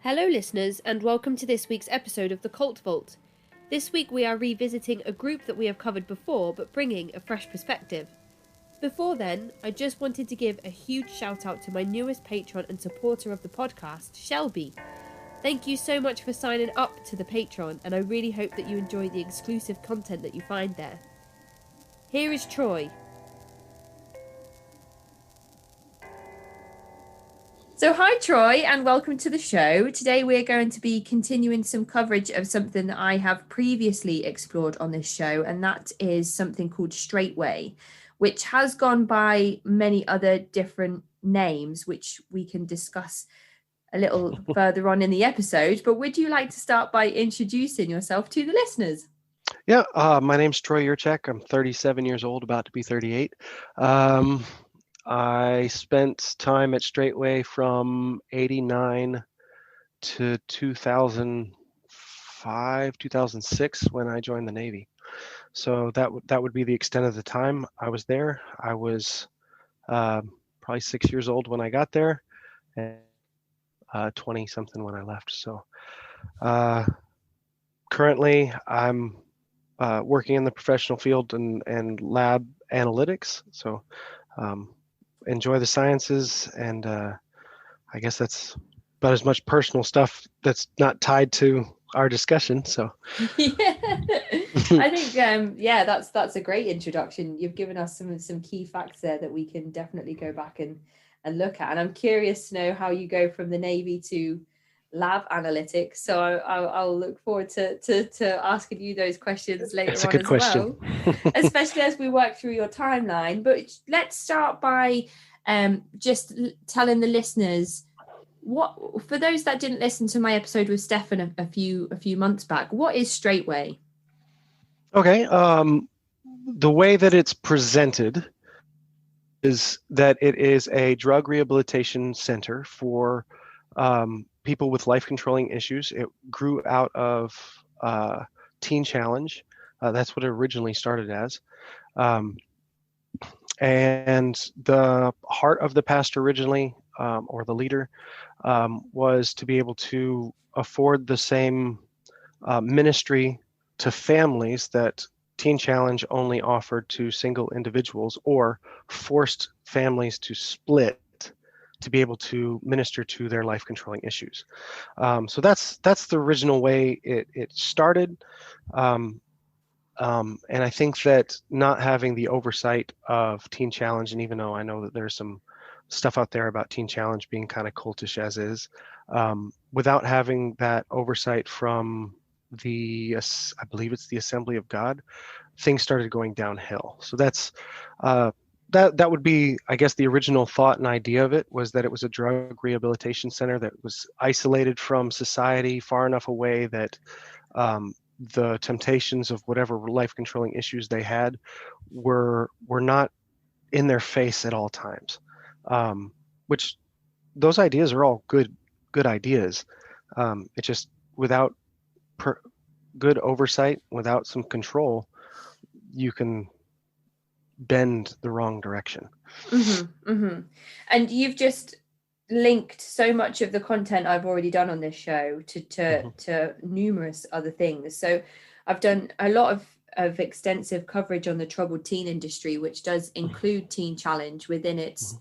Hello, listeners, and welcome to this week's episode of The Cult Vault. This week we are revisiting a group that we have covered before, but bringing a fresh perspective. Before then, I just wanted to give a huge shout out to my newest patron and supporter of the podcast, Shelby. Thank you so much for signing up to the Patreon, and I really hope that you enjoy the exclusive content that you find there. Here is Troy. So hi Troy, and welcome to the show. Today we're going to be continuing some coverage of something that I have previously explored on this show, and that is something called Straightway, which has gone by many other different names, which we can discuss a little further on in the episode. But would you like to start by introducing yourself to the listeners? Yeah, my name's Troy Yurchek. I'm 37 years old, about to be 38. I spent time at Straightway from 89 to 2005, 2006 when I joined the Navy. So that would be the extent of the time I was there. I was probably 6 years old when I got there, and 20 something when I left. So currently I'm working in the professional field and lab analytics. So enjoy the sciences, and I guess that's about as much personal stuff that's not tied to our discussion. So Yeah, I think that's a great introduction. You've given us some key facts there that we can definitely go back and look at, and I'm curious to know how you go from the Navy to lab analytics. So I'll look forward to asking you those questions later that's a on good as question. well, especially as we work through your timeline. But let's start by just telling the listeners, what, for those that didn't listen to my episode with Stefan a few months back, what is Straightway? Okay. The way that it's presented is that it is a drug rehabilitation center for people with life-controlling issues. It grew out of Teen Challenge. That's what it originally started as. And the heart of the past originally, or the leader, was to be able to afford the same ministry to families that Teen Challenge only offered to single individuals, or forced families to split to be able to minister to their life controlling issues. So that's the original way it started. And I think that not having the oversight of Teen Challenge, and even though I know that there's some stuff out there about Teen Challenge being kind of cultish as is, without having that oversight from I believe it's the Assembly of God, things started going downhill. So that's that would be, I guess, the original thought and idea of it was that it was a drug rehabilitation center that was isolated from society, far enough away that the temptations of whatever life controlling issues they had were not in their face at all times. Which those ideas are all good ideas. It's just without good oversight, without some control, you can bend the wrong direction. Mm-hmm, mm-hmm. And you've just linked so much of the content I've already done on this show to numerous other things. So I've done a lot of extensive coverage on the troubled teen industry, which does include Teen Challenge within its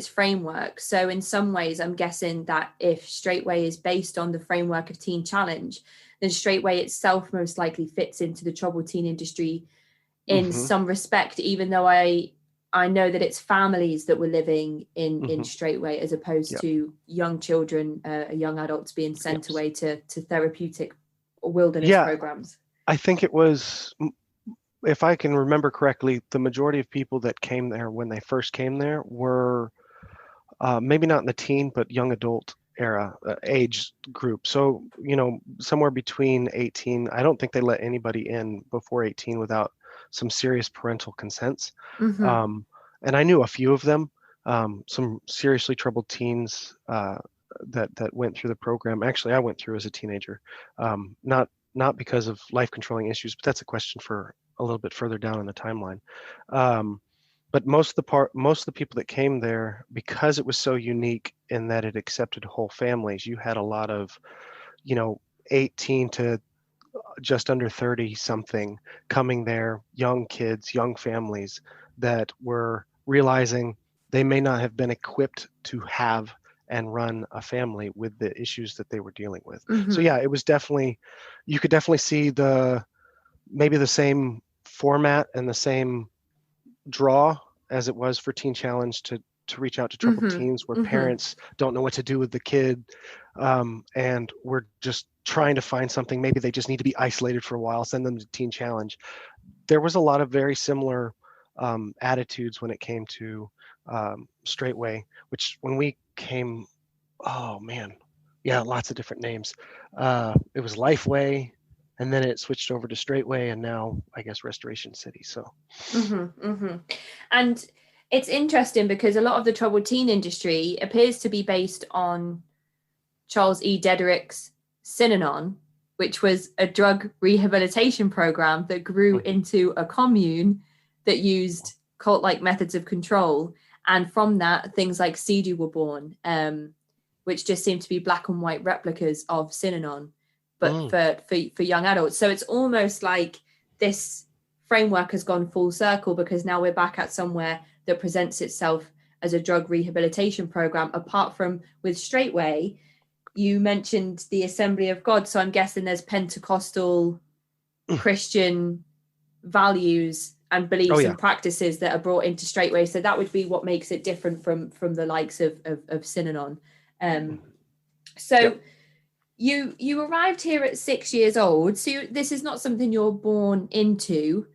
framework. So in some ways, I'm guessing that if Straightway is based on the framework of Teen Challenge, then Straightway itself most likely fits into the troubled teen industry in some respect, even though I know that it's families that were living in Straightway as opposed to young children, young adults being sent away to therapeutic wilderness programs. I think it was, if I can remember correctly, the majority of people that came there when they first came there were maybe not in the teen, but young adult era age group. So, somewhere between 18, I don't think they let anybody in before 18 without some serious parental consents. And I knew a few of them, some seriously troubled teens that went through the program. Actually, I went through as a teenager, not because of life controlling issues, but that's a question for a little bit further down in the timeline. but most of the people that came there, because it was so unique in that it accepted whole families, you had a lot of, 18 to just under 30 something coming there, young kids, young families that were realizing they may not have been equipped to have and run a family with the issues that they were dealing with. So Mm-hmm. yeah, it was definitely, you could definitely see maybe the same format and the same draw as it was for Teen Challenge to reach out to troubled Mm-hmm. teens, where Mm-hmm. parents don't know what to do with the kid, and we're just trying to find something. Maybe they just need to be isolated for a while, send them to Teen Challenge. There was a lot of very similar attitudes when it came to Straightway, which when we came, oh man, yeah, lots of different names. It was Lifeway, and then it switched over to Straightway, and now I guess Restoration City. So Mm-hmm. Mm-hmm. And it's interesting because a lot of the troubled teen industry appears to be based on Charles E. Dederick's Synanon, which was a drug rehabilitation program that grew mhm. into a commune that used cult-like methods of control. And from that, things like Cedu were born, which just seem to be black and white replicas of Synanon, but Mm. for young adults. So it's almost like this framework has gone full circle, because now we're back at somewhere that presents itself as a drug rehabilitation program, apart from with Straightway. You mentioned the Assembly of God, so I'm guessing there's Pentecostal Christian values and Oh beliefs yeah. and practices that are brought into Straightway. So that would be what makes it different from the likes of Synanon. Um, Yep. so you arrived here at 6 years old. So this is not something you're born into.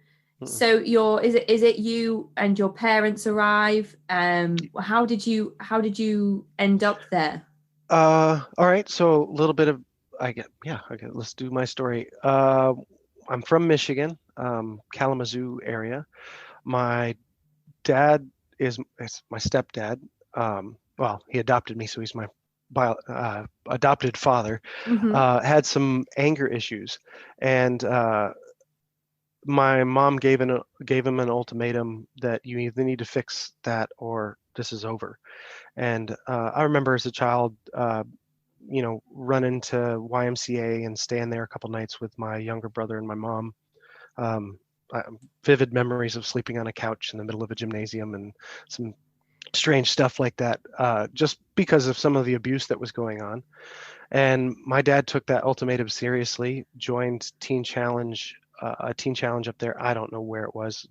Mm-mm. So is it you and your parents arrive? How did you end up there? All right. So a little bit of, I get, yeah, okay, let's do my story. I'm from Michigan, Kalamazoo area. My dad is my stepdad. Well, he adopted me, so he's my adopted father. Mm-hmm. Had some anger issues, and my mom gave him an ultimatum that you either need to fix that or this is over. And I remember as a child, run into YMCA and stand there a couple nights with my younger brother and my mom. Um, Vivid memories of sleeping on a couch in the middle of a gymnasium and some strange stuff like that, just because of some of the abuse that was going on. And my dad took that ultimatum seriously, joined a teen challenge up there. I don't know where it was.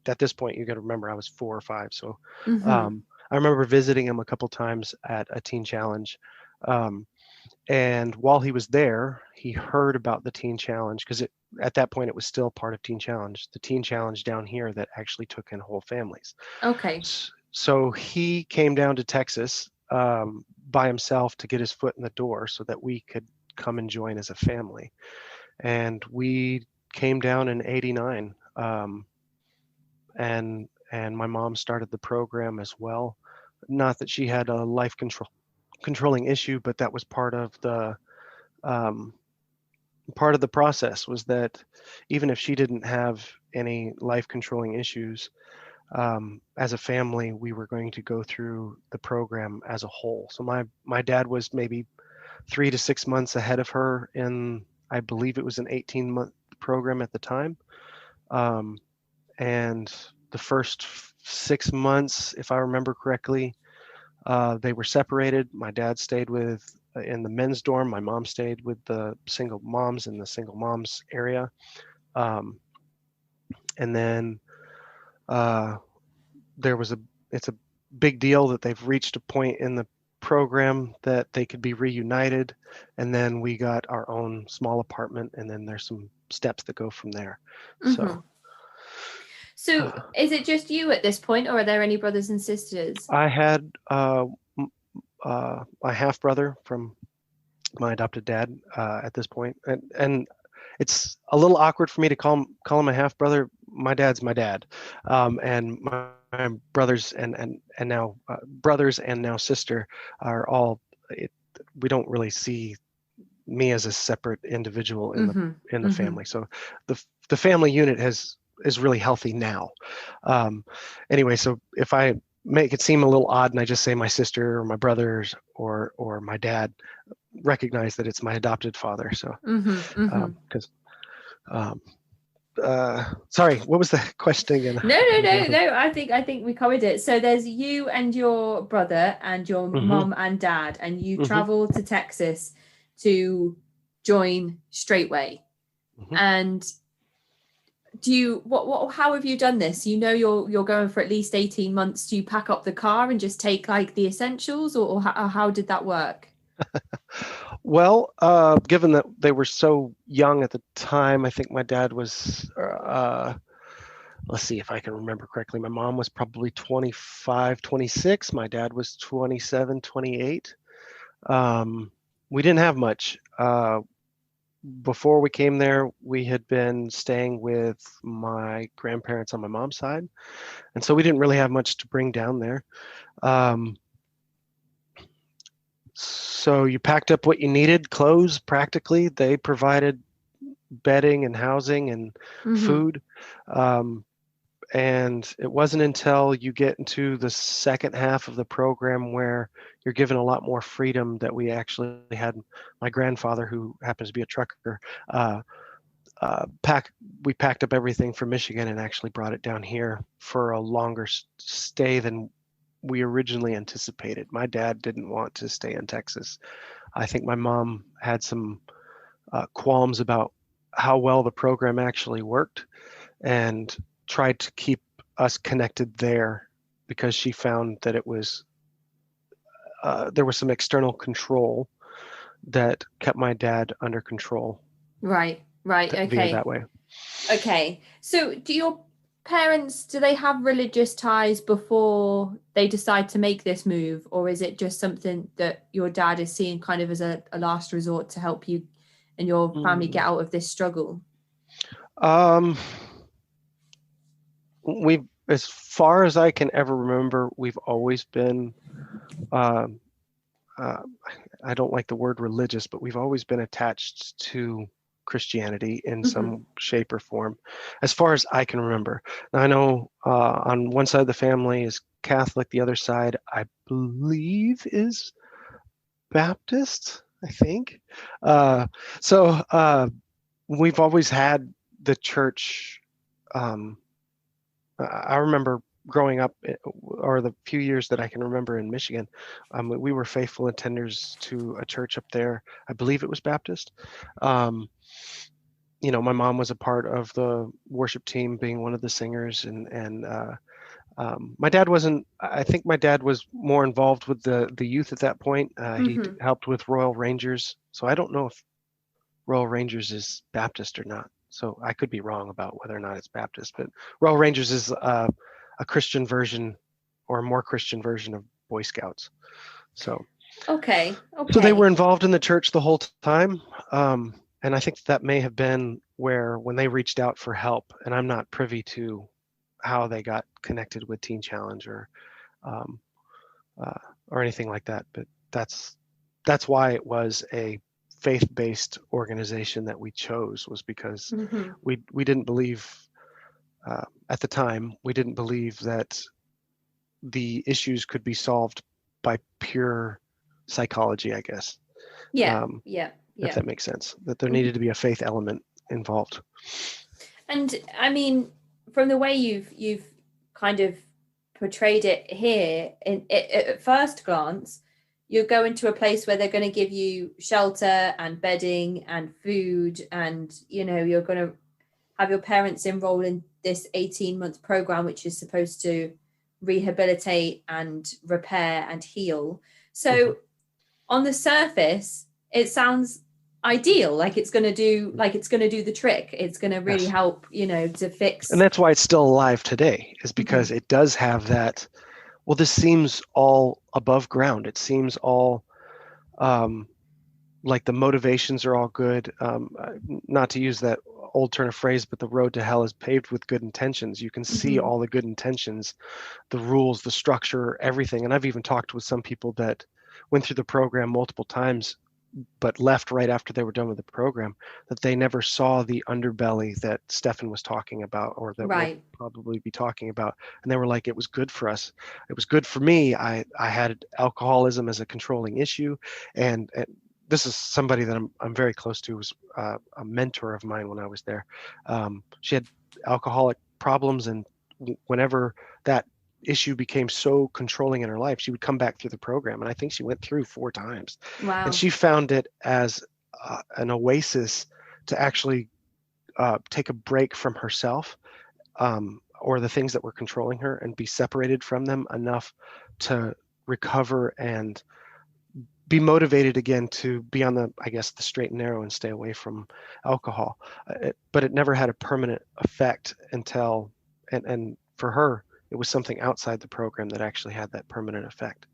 At this point, you got to remember I was 4 or 5. So Mm-hmm. I remember visiting him a couple times at a teen challenge. Um, and while he was there, he heard about the teen challenge because at that point it was still part of teen challenge, the teen challenge down here that actually took in whole families. Okay. So he came down to Texas by himself to get his foot in the door so that we could come and join as a family. And we came down in '89, and my mom started the program as well. Not that she had a life controlling issue, but that was um, part of the process was that even if she didn't have any life controlling issues, as a family, we were going to go through the program as a whole. So my dad was maybe 3 to 6 months ahead of her in, I believe it was an 18-month program at the time. Um, and the first 6 months, if I remember correctly, they were separated. My dad stayed in the men's dorm. My mom stayed with the single moms in the single moms area. Um, and then uh, it's a big deal that they've reached a point in the program that they could be reunited. And then we got our own small apartment, and then there's some steps that go from there. Mm-hmm. So So is it just you at this point, or are there any brothers and sisters? I had my half brother from my adopted dad at this point, and it's a little awkward for me to call him a half brother. My dad's my dad, and my brothers and now brothers and now sister are all. We don't really see me as a separate individual in the Mm-hmm. in the Mm-hmm. family. So the family unit has is really healthy now. Anyway, so if I make it seem a little odd and I just say my sister or my brothers or my dad, recognize that it's my adopted father. So because sorry, what was the question again? No. I think we covered it. So there's you and your brother and your mom and dad, and you travel to Texas to join Straightway. And do you how have you done this? You know you're going for at least 18 months. Do you pack up the car and just take like the essentials, or how did that work? Well, given that they were so young at the time, I think my dad was, let's see if I can remember correctly. My mom was probably 25, 26. My dad was 27, 28. We didn't have much. Before we came there, we had been staying with my grandparents on my mom's side. And so we didn't really have much to bring down there. So you packed up what you needed, clothes, practically. They provided bedding and housing and food. And it wasn't until you get into the second half of the program where you're given a lot more freedom that we actually had my grandfather, who happens to be a trucker, we packed up everything from Michigan and actually brought it down here for a longer stay than we originally anticipated. My dad didn't want to stay in Texas. I think my mom had some qualms about how well the program actually worked and tried to keep us connected there because she found that it was there was some external control that kept my dad under control. Right. Okay. Via that way. Okay. So do your parents, do they have religious ties before they decide to make this move, or is it just something that your dad is seeing kind of as a last resort to help you and your family get out of this struggle? We've, as far as I can ever remember, we've always been I don't like the word religious, but we've always been attached to Christianity in some shape or form, as far as I can remember. Now, I know on one side of the family is Catholic, the other side, I believe, is Baptist, I think. So we've always had the church. I remember growing up, or the few years that I can remember in Michigan, we were faithful attenders to a church up there. I believe it was Baptist. My mom was a part of the worship team, being one of the singers, and my dad wasn't. I think my dad was more involved with the youth at that point. He helped with Royal Rangers, so I don't know if Royal Rangers is Baptist or not. So I could be wrong about whether or not it's Baptist, but Royal Rangers is a Christian version, or a more Christian version of Boy Scouts. So okay. So they were involved in the church the whole time, and I think that may have been where, when they reached out for help, and I'm not privy to how they got connected with Teen Challenge or anything like that, but that's why it was a faith-based organization that we chose, was because we didn't believe at the time, we didn't believe that the issues could be solved by pure psychology, I guess. Yeah. If that makes sense, that there needed to be a faith element involved. And I mean, from the way you've kind of portrayed it here, at first glance, you're going to a place where they're going to give you shelter and bedding and food, and you're going to have your parents enroll in this 18-month program, which is supposed to rehabilitate and repair and heal. So on the surface, it sounds ideal, like it's going to do the trick. It's going to really help, to fix. And that's why it's still alive today, is because it does have that. Well, this seems all above ground. It seems all like the motivations are all good. Not to use that old turn of phrase, but the road to hell is paved with good intentions. You can see all the good intentions, the rules, the structure, everything. And I've even talked with some people that went through the program multiple times but left right after they were done with the program, that they never saw the underbelly that Stefan was talking about, or that we'll Right. probably be talking about. And they were like, it was good for us. It was good for me. I had alcoholism as a controlling issue. And this is somebody that I'm very close to, was a mentor of mine when I was there. She had alcoholic problems, and whenever that issue became so controlling in her life, she would come back through the program. And I think she went through 4 times. And Wow. she found it as an oasis to actually take a break from herself, or the things that were controlling her, and be separated from them enough to recover and be motivated again to be on the, I guess, the straight and narrow and stay away from alcohol. But it never had a permanent effect until, and for her, it was something outside the program that actually had that permanent effect.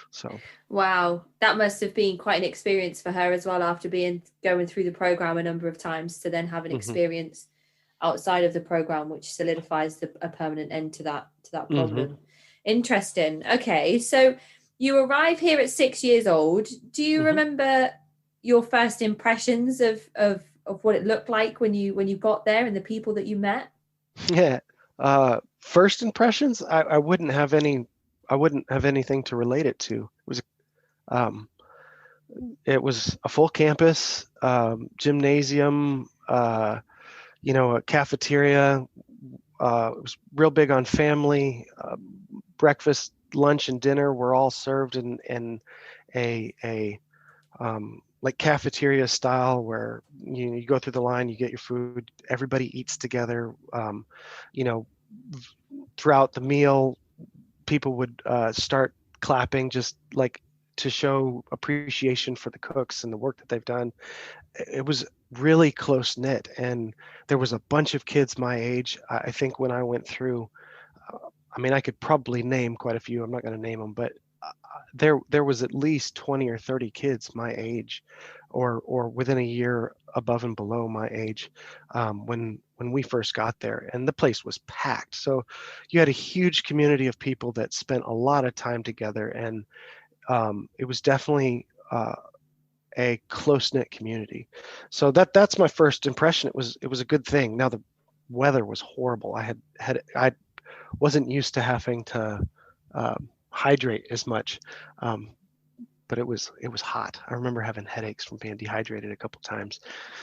So. Wow, that must have been quite an experience for her as well, after going through the program a number of times, to then have an Mm-hmm. experience outside of the program, which solidifies a permanent end to that Mm-hmm. problem. Interesting. Okay, so you arrive here at 6 years old. Do you Mm-hmm. remember your first impressions of what it looked like when you got there, and the people that you met? Yeah. First impressions, I wouldn't have any. I wouldn't have anything to relate it to. Um, it was a full campus, gymnasium, a cafeteria. It was real big on family. Breakfast, lunch, and dinner were all served in a like cafeteria style, where you go through the line, you get your food, everybody eats together. You know, throughout the meal, people would start clapping, just like to show appreciation for the cooks and the work that they've done. It was really close knit, and there was a bunch of kids my age. I think when I went through, I mean, I could probably name quite a few. I'm not going to name them, but there was at least 20 or 30 kids my age, or within a year above and below my age, when we first got there, and the place was packed. So you had a huge community of people that spent a lot of time together, and it was definitely a close-knit community. So that's my first impression. It was a good thing. Now the weather was horrible. I wasn't used to having to hydrate as much, um, but it was hot. I remember having headaches from being dehydrated a couple times,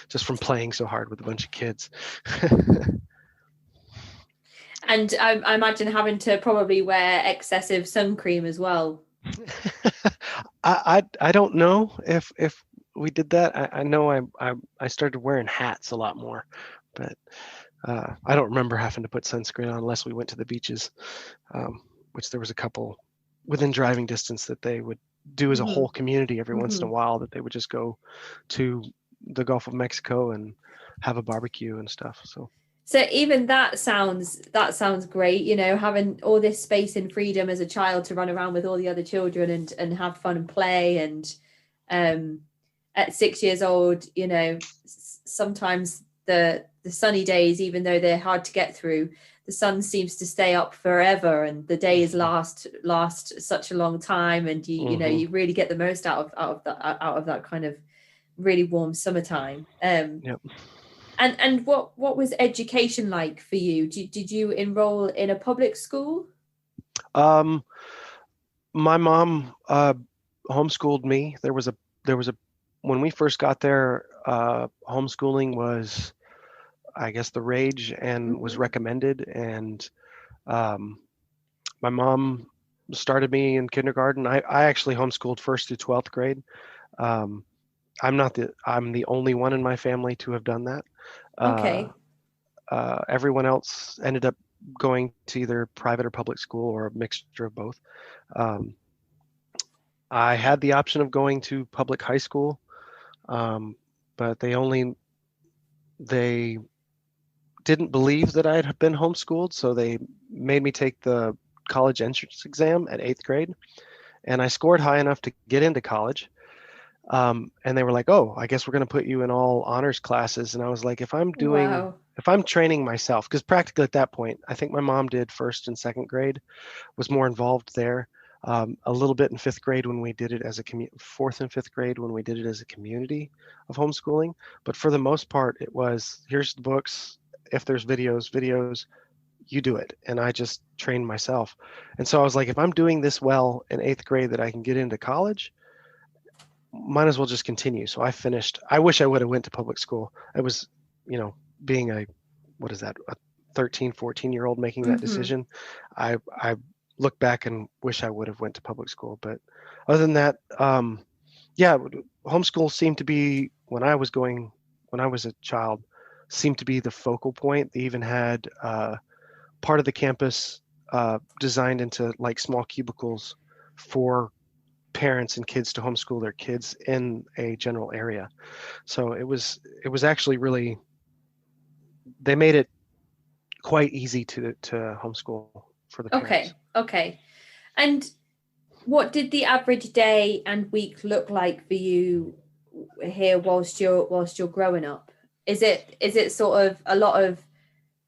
just from playing so hard with a bunch of kids. And I imagine having to probably wear excessive sun cream as well. I don't know if we did that. I know I started wearing hats a lot more, but I don't remember having to put sunscreen on unless we went to the beaches, which there was a couple within driving distance that they would do as a Mm-hmm. whole community every once in a Mm-hmm. while, that they would just go to the Gulf of Mexico and have a barbecue and stuff. So even that sounds great, having all this space and freedom as a child to run around with all the other children and have fun and play. And um, at 6 years old, sometimes the sunny days, even though they're hard to get through, the sun seems to stay up forever, and the days last such a long time, and Mm-hmm. you really get the most out of that kind of really warm summertime. Yep. And what was education like for you? Did you enroll in a public school? Um, my mom homeschooled me. There was a when we first got there, homeschooling was, I guess, the rage and was Mm-hmm. recommended. And um, my mom started me in kindergarten. I actually homeschooled first through 12th grade. Um, I'm the only one in my family to have done that. Uh, Okay. Everyone else ended up going to either private or public school, or a mixture of both. Um, I had the option of going to public high school, um, but they didn't believe that I had been homeschooled, so they made me take the college entrance exam at 8th grade, and I scored high enough to get into college. And they were like, "Oh, I guess we're going to put you in all honors classes." And I was like, Wow. if I'm training myself, because practically at that point, I think my mom did first and second grade, was more involved there. a little bit in fifth grade when we did it as a fourth and fifth grade when we did it as a community of homeschooling. But for the most part, it was, here's the books. If there's videos, you do it. And I just trained myself. And so I was like, if I'm doing this well in eighth grade that I can get into college, might as well just continue. So I finished. I wish I would have went to public school. I was, being a 13, 14-year-old making that decision. I look back and wish I would have went to public school. But other than that, homeschool seemed to be, when I was a child, seemed to be the focal point. They even had part of the campus designed into like small cubicles for parents and kids to homeschool their kids in a general area. So it was actually really, they made it quite easy to homeschool for the parents. Okay. And what did the average day and week look like for you here whilst you're growing up? Is it sort of a lot of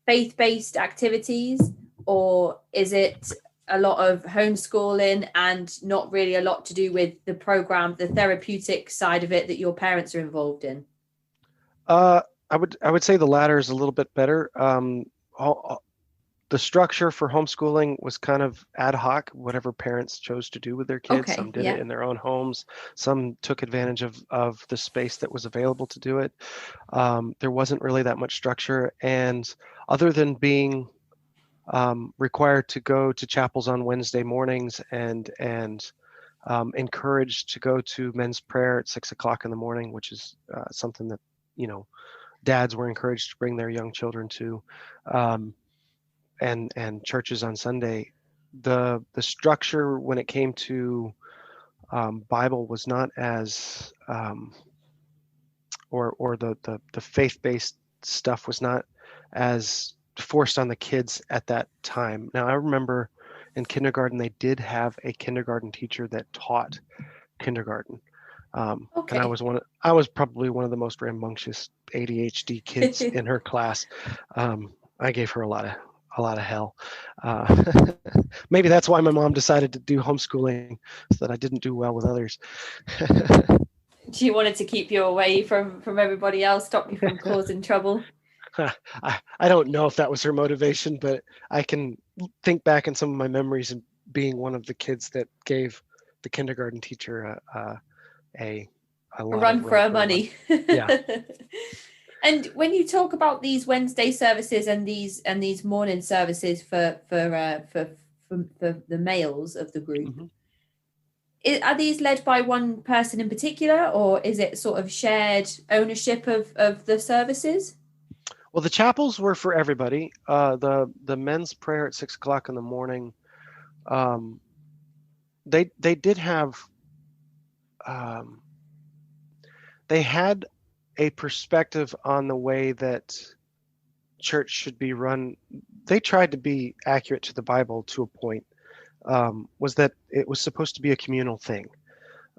faith-based activities, or is it a lot of homeschooling and not really a lot to do with the program, the therapeutic side of it that your parents are involved in? I would say the latter is a little bit better. The structure for homeschooling was kind of ad hoc, whatever parents chose to do with their kids. Okay, Some did it in their own homes. Some took advantage of the space that was available to do it. There wasn't really that much structure. And other than being required to go to chapels on Wednesday mornings and encouraged to go to men's prayer at 6 o'clock in the morning, which is something that, dads were encouraged to bring their young children to, and churches on Sunday. The structure when it came to Bible was not as, or the faith-based stuff was not as forced on the kids at that time. Now I remember in kindergarten they did have a kindergarten teacher that taught kindergarten. And I was probably one of the most rambunctious ADHD kids in her class. I gave her a lot of hell. Maybe that's why my mom decided to do homeschooling, so that I didn't do well with others. She wanted to keep you away from everybody else, stop you from causing trouble. I don't know if that was her motivation, but I can think back in some of my memories of being one of the kids that gave the kindergarten teacher a run for her money. Yeah. And when you talk about these Wednesday services and these morning services for the males of the group, are these led by one person in particular, or is it sort of shared ownership of the services? Well, the chapels were for everybody. The men's prayer at 6 o'clock in the morning, they did have, they had a perspective on the way that church should be run. They tried to be accurate to the Bible to a point, was that it was supposed to be a communal thing.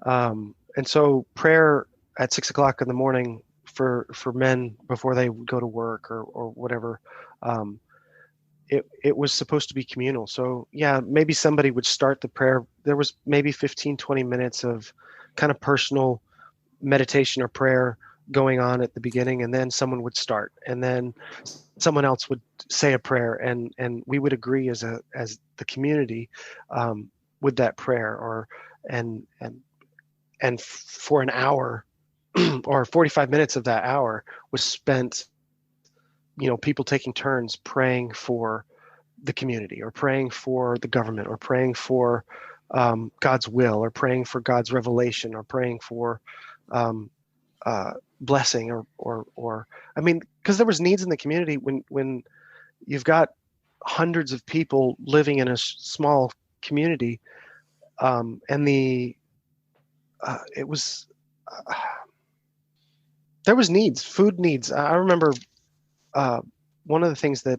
And so prayer at 6 o'clock in the morning for men before they would go to work or whatever, it was supposed to be communal. So yeah, maybe somebody would start the prayer. There was maybe 15, 20 minutes of kind of personal meditation or prayer going on at the beginning, and then someone would start, and then someone else would say a prayer, and we would agree as the community with that prayer, or and for an hour or 45 minutes of that hour was spent, people taking turns praying for the community, or praying for the government, or praying for God's will, or praying for God's revelation, or praying for blessing, or I mean, because there was needs in the community when you've got hundreds of people living in a small community, and it was there was needs, food needs. I remember one of the things that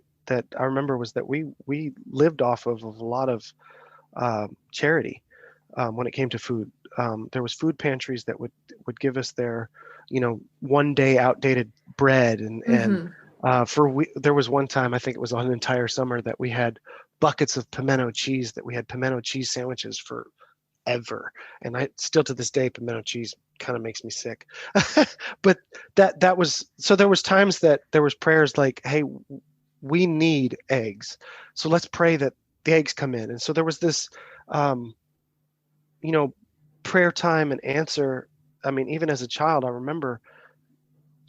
I remember was that we lived off of a lot of charity when it came to food. There was food pantries that would give us their, 1 day outdated bread, and there was one time, I think it was an entire summer, that we had buckets of pimento cheese that we had pimento cheese sandwiches forever. And I still to this day, pimento cheese kind of makes me sick. But that was, so there was times that there was prayers like, hey, we need eggs. So let's pray that the eggs come in. And so there was this, prayer time and answer. I mean, even as a child, I remember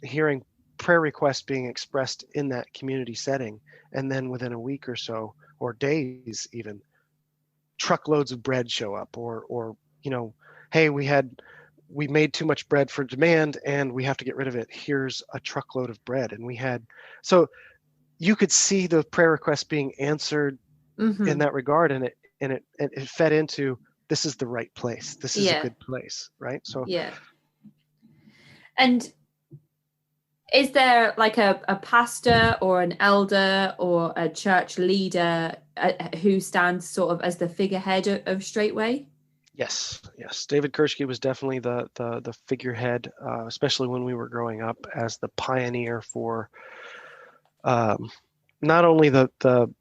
hearing prayer requests being expressed in that community setting. And then within a week or so, or days even, truckloads of bread show up, or hey, we made too much bread for demand and we have to get rid of it. Here's a truckload of bread. And so you could see the prayer requests being answered in that regard. And it fed into, this is the right place. This is a good place. Right. So, yeah. And is there like a pastor or an elder or a church leader who stands sort of as the figurehead of Straightway? Yes. David Kurschke was definitely the figurehead, especially when we were growing up, as the pioneer for not only the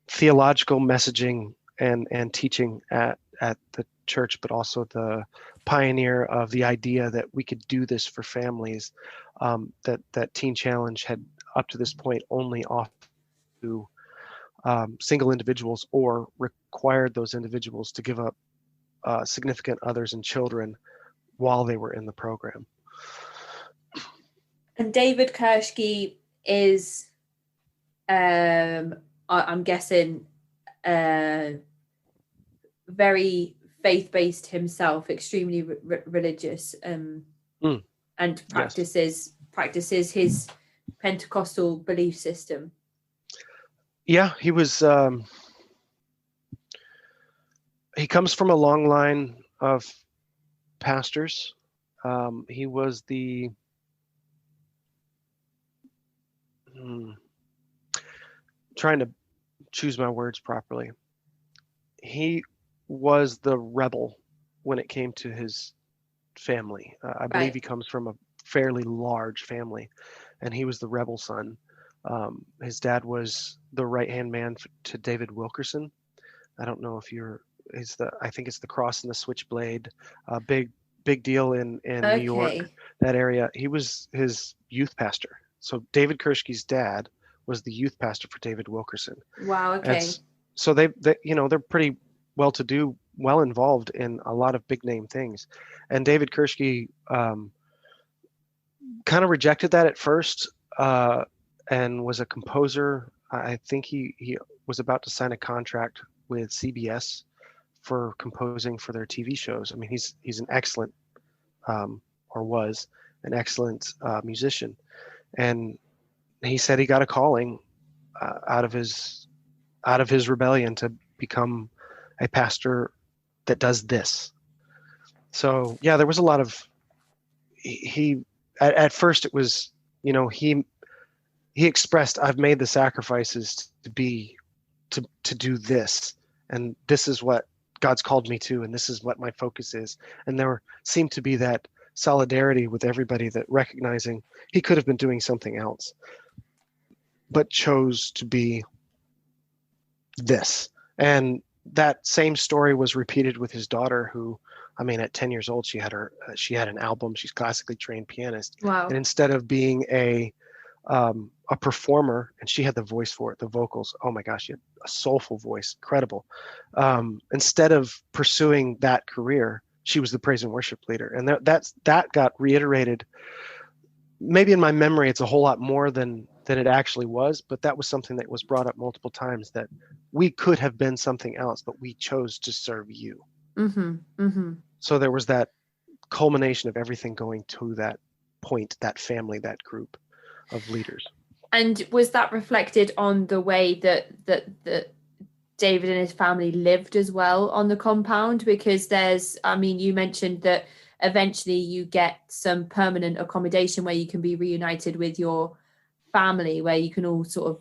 theological messaging and teaching at the church, but also the pioneer of the idea that we could do this for families. That Teen Challenge had up to this point only offered to single individuals, or required those individuals to give up significant others and children while they were in the program. And David Kurschke is, I'm guessing, very faith-based himself, extremely religious, and practices his Pentecostal belief system. Yeah, he was. He comes from a long line of pastors. He was trying to choose my words properly. He was the rebel when it came to his family. I believe he comes from a fairly large family, and he was the rebel son. His dad was the right-hand man to David Wilkerson. I don't know if I think it's the cross and the switchblade, big deal in New York, that area. He was his youth pastor. So David Kurschke's dad was the youth pastor for David Wilkerson. Wow. Okay. So they're pretty well-to-do, well involved in a lot of big name things. And David Kurschke kind of rejected that at first, and was a composer. I think he was about to sign a contract with CBS for composing for their TV shows. I mean, he's an excellent, or was an excellent musician, and he said he got a calling out of his rebellion to become a pastor that does this. So yeah, there was a lot of at first it was, he expressed, I've made the sacrifices to do this, and this is what God's called me to, and this is what my focus is. And there seemed to be that solidarity with everybody, that recognizing he could have been doing something else, but chose to be this. And that same story was repeated with his daughter, who, I mean, at 10 years old, she had an album. She's classically trained pianist. Wow. And instead of being a performer, and she had the voice for it, the vocals, oh my gosh, she had a soulful voice, incredible. Instead of pursuing that career, she was the praise and worship leader. And that got reiterated. Maybe in my memory, it's a whole lot more than it actually was, but that was something that was brought up multiple times, that we could have been something else, but we chose to serve you. Mm-hmm. Mm-hmm. So there was that culmination of everything going to that point, that family, that group of leaders. And was that reflected on the way that David and his family lived as well on the compound? Because you mentioned that eventually you get some permanent accommodation where you can be reunited with your family, where you can all sort of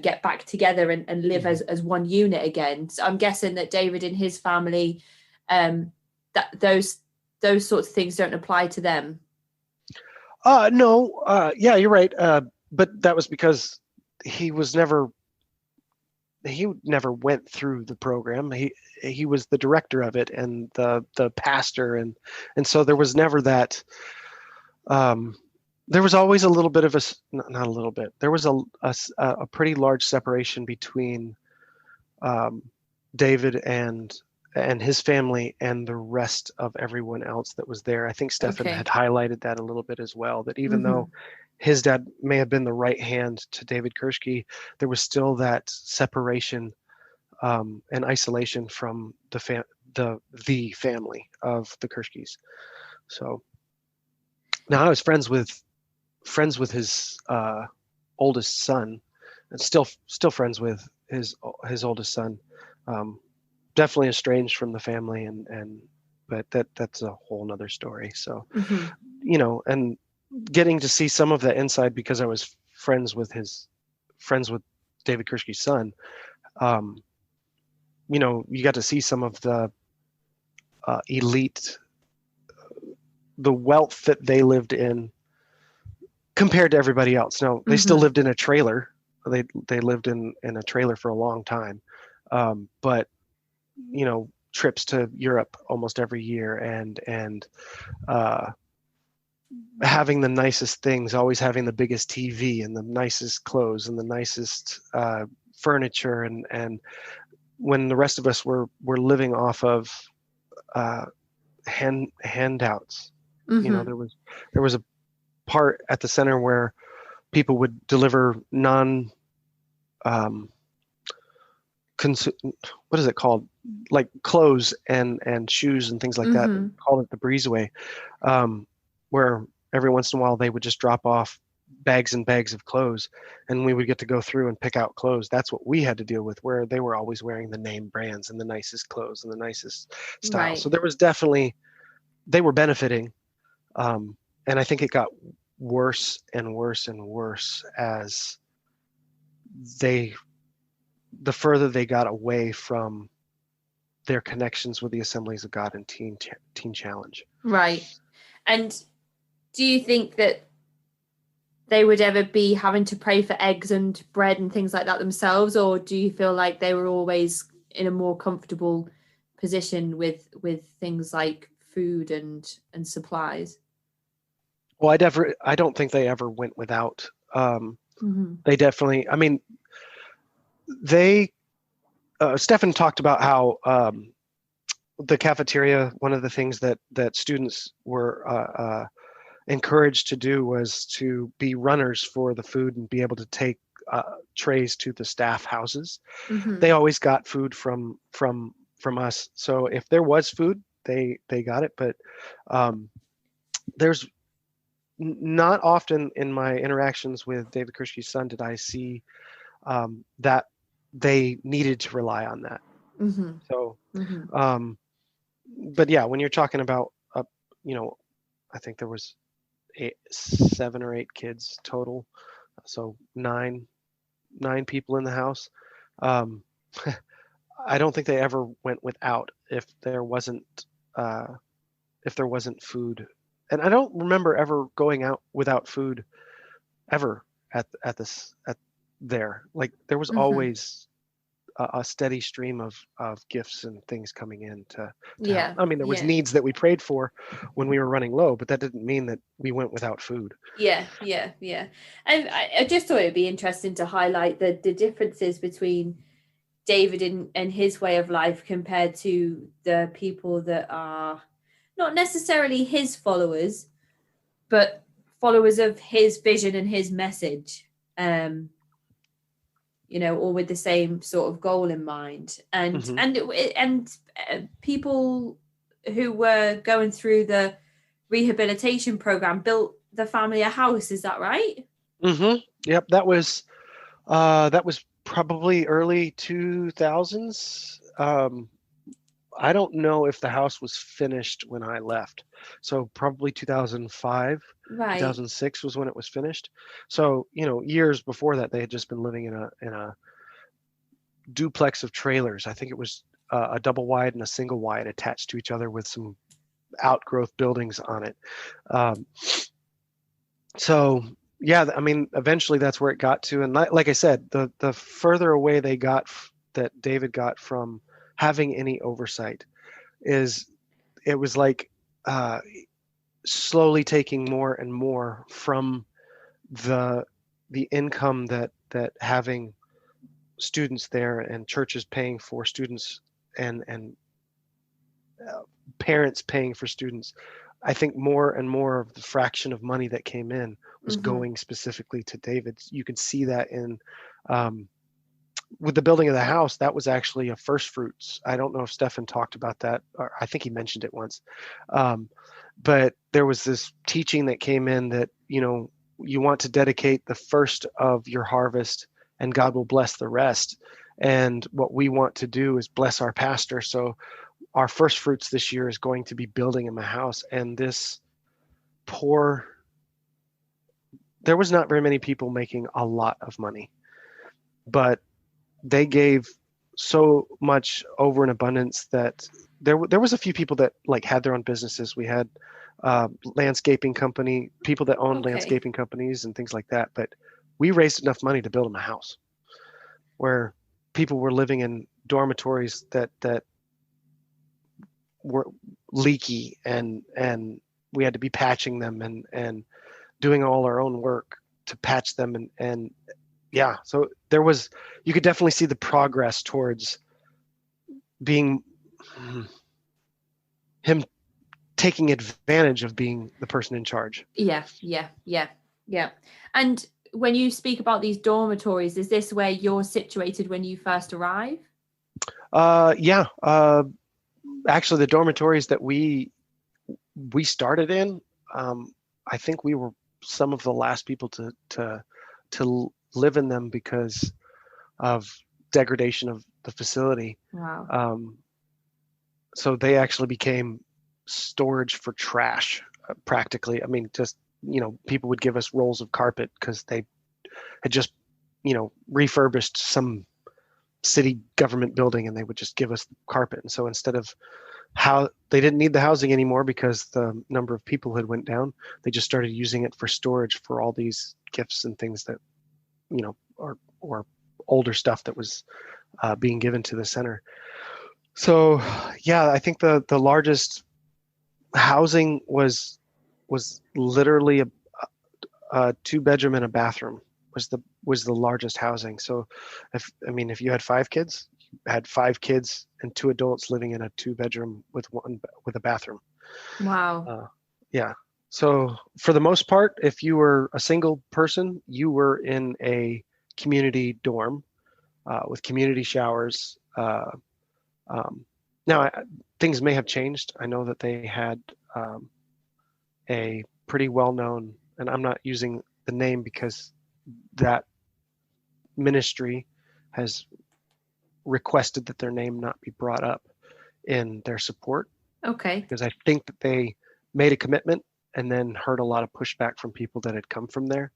get back together and live as one unit again. So I'm guessing that David and his family, that those sorts of things don't apply to them. No. Yeah, you're right. But that was because he was never he never went through the program. He was the director of it and the pastor, and so there was never that. There was always a little bit of not a little bit. There was a pretty large separation between David and his family and the rest of everyone else that was there. I think Stefan Okay. had highlighted that a little bit as well, that even Mm-hmm. though his dad may have been the right hand to David Kirschke, there was still that separation and isolation from the family of the Kirschkes. So now I was friends with his oldest son, and still friends with his oldest son. Definitely estranged from the family, but that's a whole nother story. So, Mm-hmm. And getting to see some of that inside because I was friends with David Kirschke's son. You got to see some of the elite, the wealth that they lived in compared to everybody else. Now they still lived in a trailer. They lived in a trailer for a long time, but trips to Europe almost every year, and having the nicest things, always having the biggest TV and the nicest clothes and the nicest furniture, and when the rest of us were living off of handouts. There was a part at the center where people would deliver what is it called, like clothes and shoes and things like that. Call it the breezeway, where every once in a while they would just drop off bags and bags of clothes, and we would get to go through and pick out clothes. That's what we had to deal with, where they were always wearing the name brands and the nicest clothes and the nicest style. Right. So there was definitely, they were benefiting, and I think it got worse and worse and worse as the further they got away from their connections with the Assemblies of God and Teen Challenge. Right. And do you think that they would ever be having to pray for eggs and bread and things like that themselves, or do you feel like they were always in a more comfortable position with things like food and supplies? Well, I don't think they ever went without. They definitely, I mean, Stefan talked about how the cafeteria, one of the things that students were encouraged to do was to be runners for the food and be able to take trays to the staff houses. They always got food from us. So if there was food, they got it. But there's not often in my interactions with David Kirschke's son did I see that they needed to rely on that. So, but yeah, when you're talking about, I think there was 7 or 8 kids total, so nine people in the house. I don't think they ever went without if there wasn't food, and I don't remember ever going out without food ever at there. Like there was always a steady stream of gifts and things coming in to help. I mean, there was needs that we prayed for when we were running low, but that didn't mean that we went without food. Yeah. And I just thought it'd be interesting to highlight the differences between David and his way of life compared to the people that are not necessarily his followers, but followers of his vision and his message. All with the same sort of goal in mind, and people who were going through the rehabilitation program built the family a house. Is that right? Yep, that was probably early 2000s. I don't know if the house was finished when I left, so probably 2005. Right. 2006 was when it was finished. So years before that, they had just been living in a duplex of trailers. I think it was a double wide and a single wide attached to each other with some outgrowth buildings on it. So yeah, I mean, eventually that's where it got to, and like I said, the further away they got that David got from having any oversight is it was like slowly taking more and more from the income that having students there and churches paying for students and parents paying for students. I think more and more of the fraction of money that came in was going specifically to David. You could see that in with the building of the house. That was actually a first fruits. I don't know if Stefan talked about that, or I think he mentioned it once. But there was this teaching that came in that, you want to dedicate the first of your harvest and God will bless the rest. And what we want to do is bless our pastor. So our first fruits this year is going to be building him a house. And this there was not very many people making a lot of money, but they gave so much over an abundance that there was a few people that like had their own businesses. We had landscaping company, people that owned landscaping companies and things like that. But we raised enough money to build them a house where people were living in dormitories that were leaky and we had to be patching them and doing all our own work to patch them. And yeah, so you could definitely see the progress towards being him taking advantage of being the person in charge. Yeah. And when you speak about these dormitories, is this where you're situated when you first arrive? Yeah. Actually, the dormitories that we started in, I think we were some of the last people to live in them because of degradation of the facility. Wow. So they actually became storage for trash, practically. I mean, just, people would give us rolls of carpet because they had just, refurbished some city government building and they would just give us carpet. And so instead of they didn't need the housing anymore because the number of people had went down, they just started using it for storage for all these gifts and things that, or older stuff that was being given to the center. So yeah, I think the largest housing was literally a 2-bedroom and a bathroom was the largest housing. So if you had 5 kids, you had 5 kids and 2 adults living in a 2-bedroom with a bathroom. Wow. Yeah. So for the most part, if you were a single person, you were in a community dorm with community showers. Now things may have changed. I know that they had a pretty well-known, and I'm not using the name because that ministry has requested that their name not be brought up in their support. Okay. Because I think that they made a commitment and then heard a lot of pushback from people that had come from there,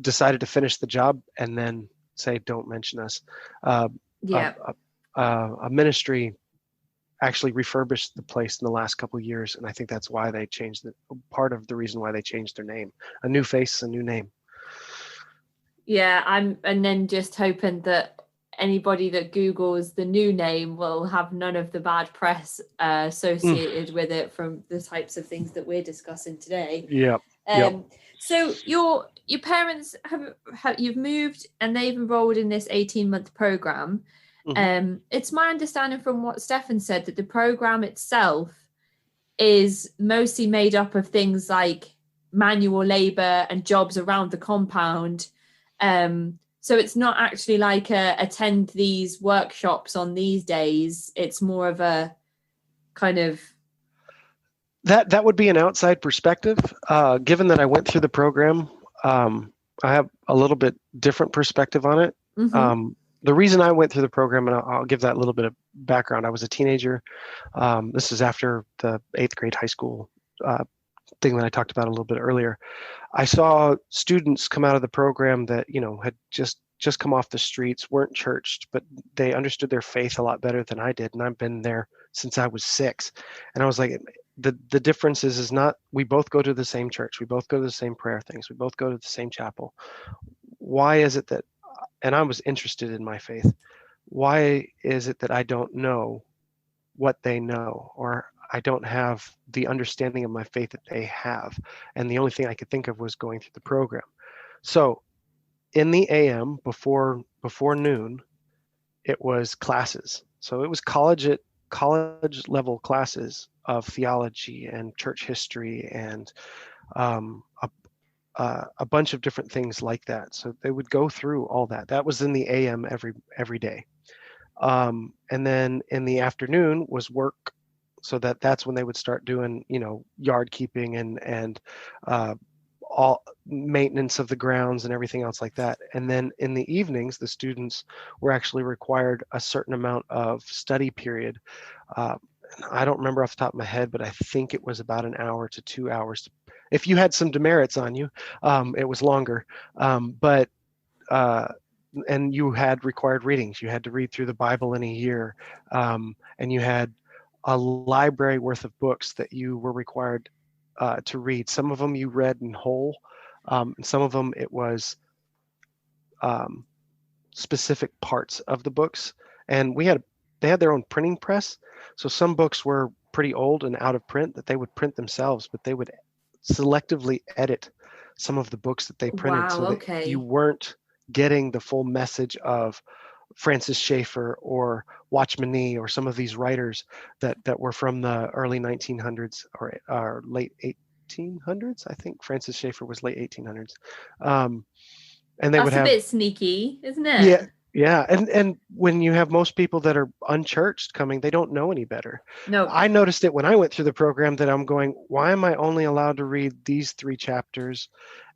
decided to finish the job and then say, don't mention us. Yeah. A ministry actually refurbished the place in the last couple of years, and I think that's why they changed it. Part of the reason why they changed their name. A new face, a new name. Yeah, and then just hoping that anybody that Googles the new name will have none of the bad press associated with it from the types of things that we're discussing today. Yeah. So your parents you've moved and they've enrolled in this 18-month program. It's my understanding from what Stefan said that the program itself is mostly made up of things like manual labor and jobs around the compound. So it's not actually like attend these workshops on these days. It's more of a kind of... That would be an outside perspective. Given that I went through the program, I have a little bit different perspective on it. The reason I went through the program, and I'll give that little bit of background. I was a teenager. This is after the 8th grade high school thing that I talked about a little bit earlier. I saw students come out of the program that, had just come off the streets, weren't churched, but they understood their faith a lot better than I did. And I've been there since I was 6. And I was like, the difference is not, we both go to the same church. We both go to the same prayer things. We both go to the same chapel. Why is it that and I was interested in my faith. Why is it that I don't know what they know, or I don't have the understanding of my faith that they have? And the only thing I could think of was going through the program. So in the AM before noon, it was classes. So it was college level classes of theology and church history and um, a bunch of different things like that. So they would go through all that. That was in the AM every day. And then in the afternoon was work. So that's when they would start doing, yard keeping and all maintenance of the grounds and everything else like that. And then in the evenings, the students were actually required a certain amount of study period. I don't remember off the top of my head, but I think it was about an hour to 2 hours. If you had some demerits on you, it was longer. But and you had required readings. You had to read through the Bible in a year, and you had a library worth of books that you were required to read. Some of them you read in whole, and some of them it was specific parts of the books. And they had their own printing press, so some books were pretty old and out of print that they would print themselves, but they would selectively edit some of the books that they printed. Wow, so that okay. you weren't getting the full message of Francis Schaeffer or Watchman Nee or some of these writers that were from the early 1900s or late 1800s. I think Francis Schaeffer was late 1800s. And they That's would have a bit sneaky, isn't it? Yeah. Yeah, and when you have most people that are unchurched coming, they don't know any better. No. I noticed it when I went through the program that I'm going, why am I only allowed to read these 3 chapters,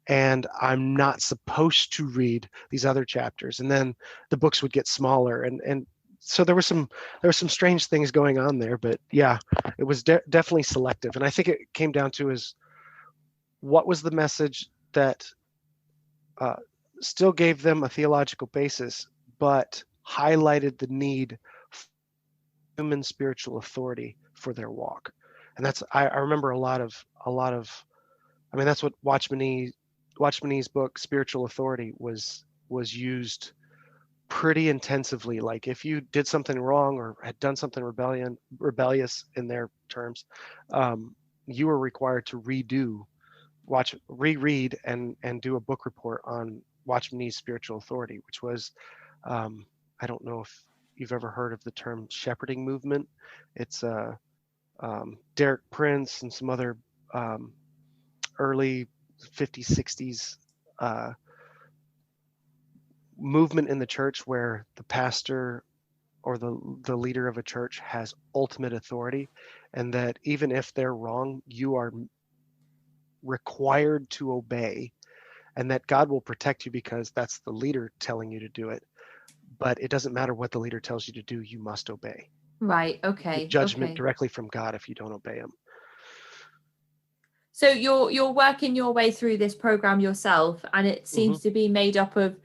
and I'm not supposed to read these other chapters? And then the books would get smaller, and so there were some strange things going on there. But yeah, it was definitely selective, and I think it came down to is what was the message that still gave them a theological basis, but highlighted the need for human spiritual authority for their walk. And that's I remember a lot of I mean, that's what Watchman Nee's book Spiritual Authority was used pretty intensively. Like if you did something wrong or had done something rebellious in their terms, you were required to reread and do a book report on Watchman Nee's Spiritual Authority, which was, I don't know if you've ever heard of the term shepherding movement. It's Derek Prince and some other early 50s, 60s movement in the church where the pastor or the leader of a church has ultimate authority, and that even if they're wrong, you are required to obey, and that God will protect you because that's the leader telling you to do it. But it doesn't matter what the leader tells you to do, you must obey. Right, okay. Judgment directly from God if you don't obey him. So you're working your way through this program yourself, and it seems to be made up of,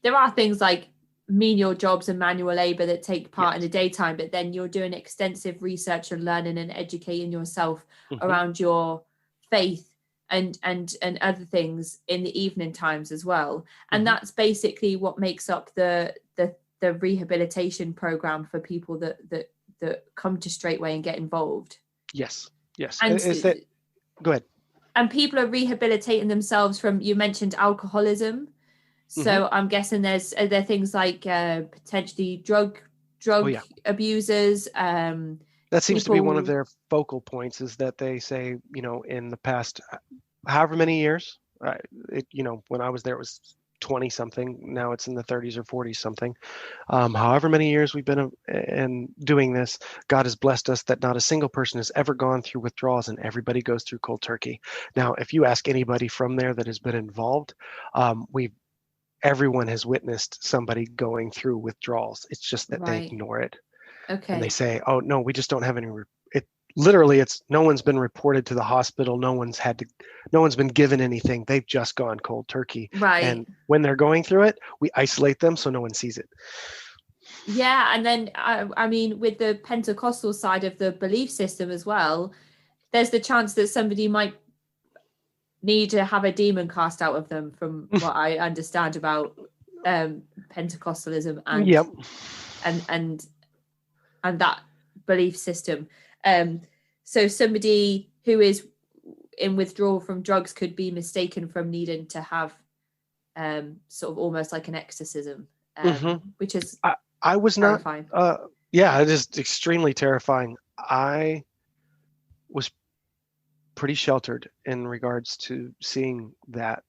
there are things like menial jobs and manual labor that take part in the daytime, but then you're doing extensive research and learning and educating yourself around your faith and other things in the evening times as well. And that's basically what makes up the rehabilitation program for people that come to Straightway and get involved. Yes. And go ahead. And people are rehabilitating themselves from, you mentioned alcoholism. So I'm guessing are there things like potentially drug abusers. That seems to be one of their focal points, is that they say, in the past, however many years, when I was there, it was 20 something. Now it's in the 30s or 40s something. However many years we've been doing this, God has blessed us that not a single person has ever gone through withdrawals, and everybody goes through cold turkey. Now, if you ask anybody from there that has been involved, everyone has witnessed somebody going through withdrawals. It's just that they ignore it. Okay. And they say, oh, no, we just don't have any. It's no one's been reported to the hospital. No one's been given anything. They've just gone cold turkey. Right. And when they're going through it, we isolate them so no one sees it. Yeah. And then, I mean, with the Pentecostal side of the belief system as well, there's the chance that somebody might need to have a demon cast out of them, from what I understand about Pentecostalism Yep. and that belief system. So somebody who is in withdrawal from drugs could be mistaken from needing to have sort of almost like an exorcism, which is I was terrifying. Yeah, it is extremely terrifying. I was pretty sheltered in regards to seeing that.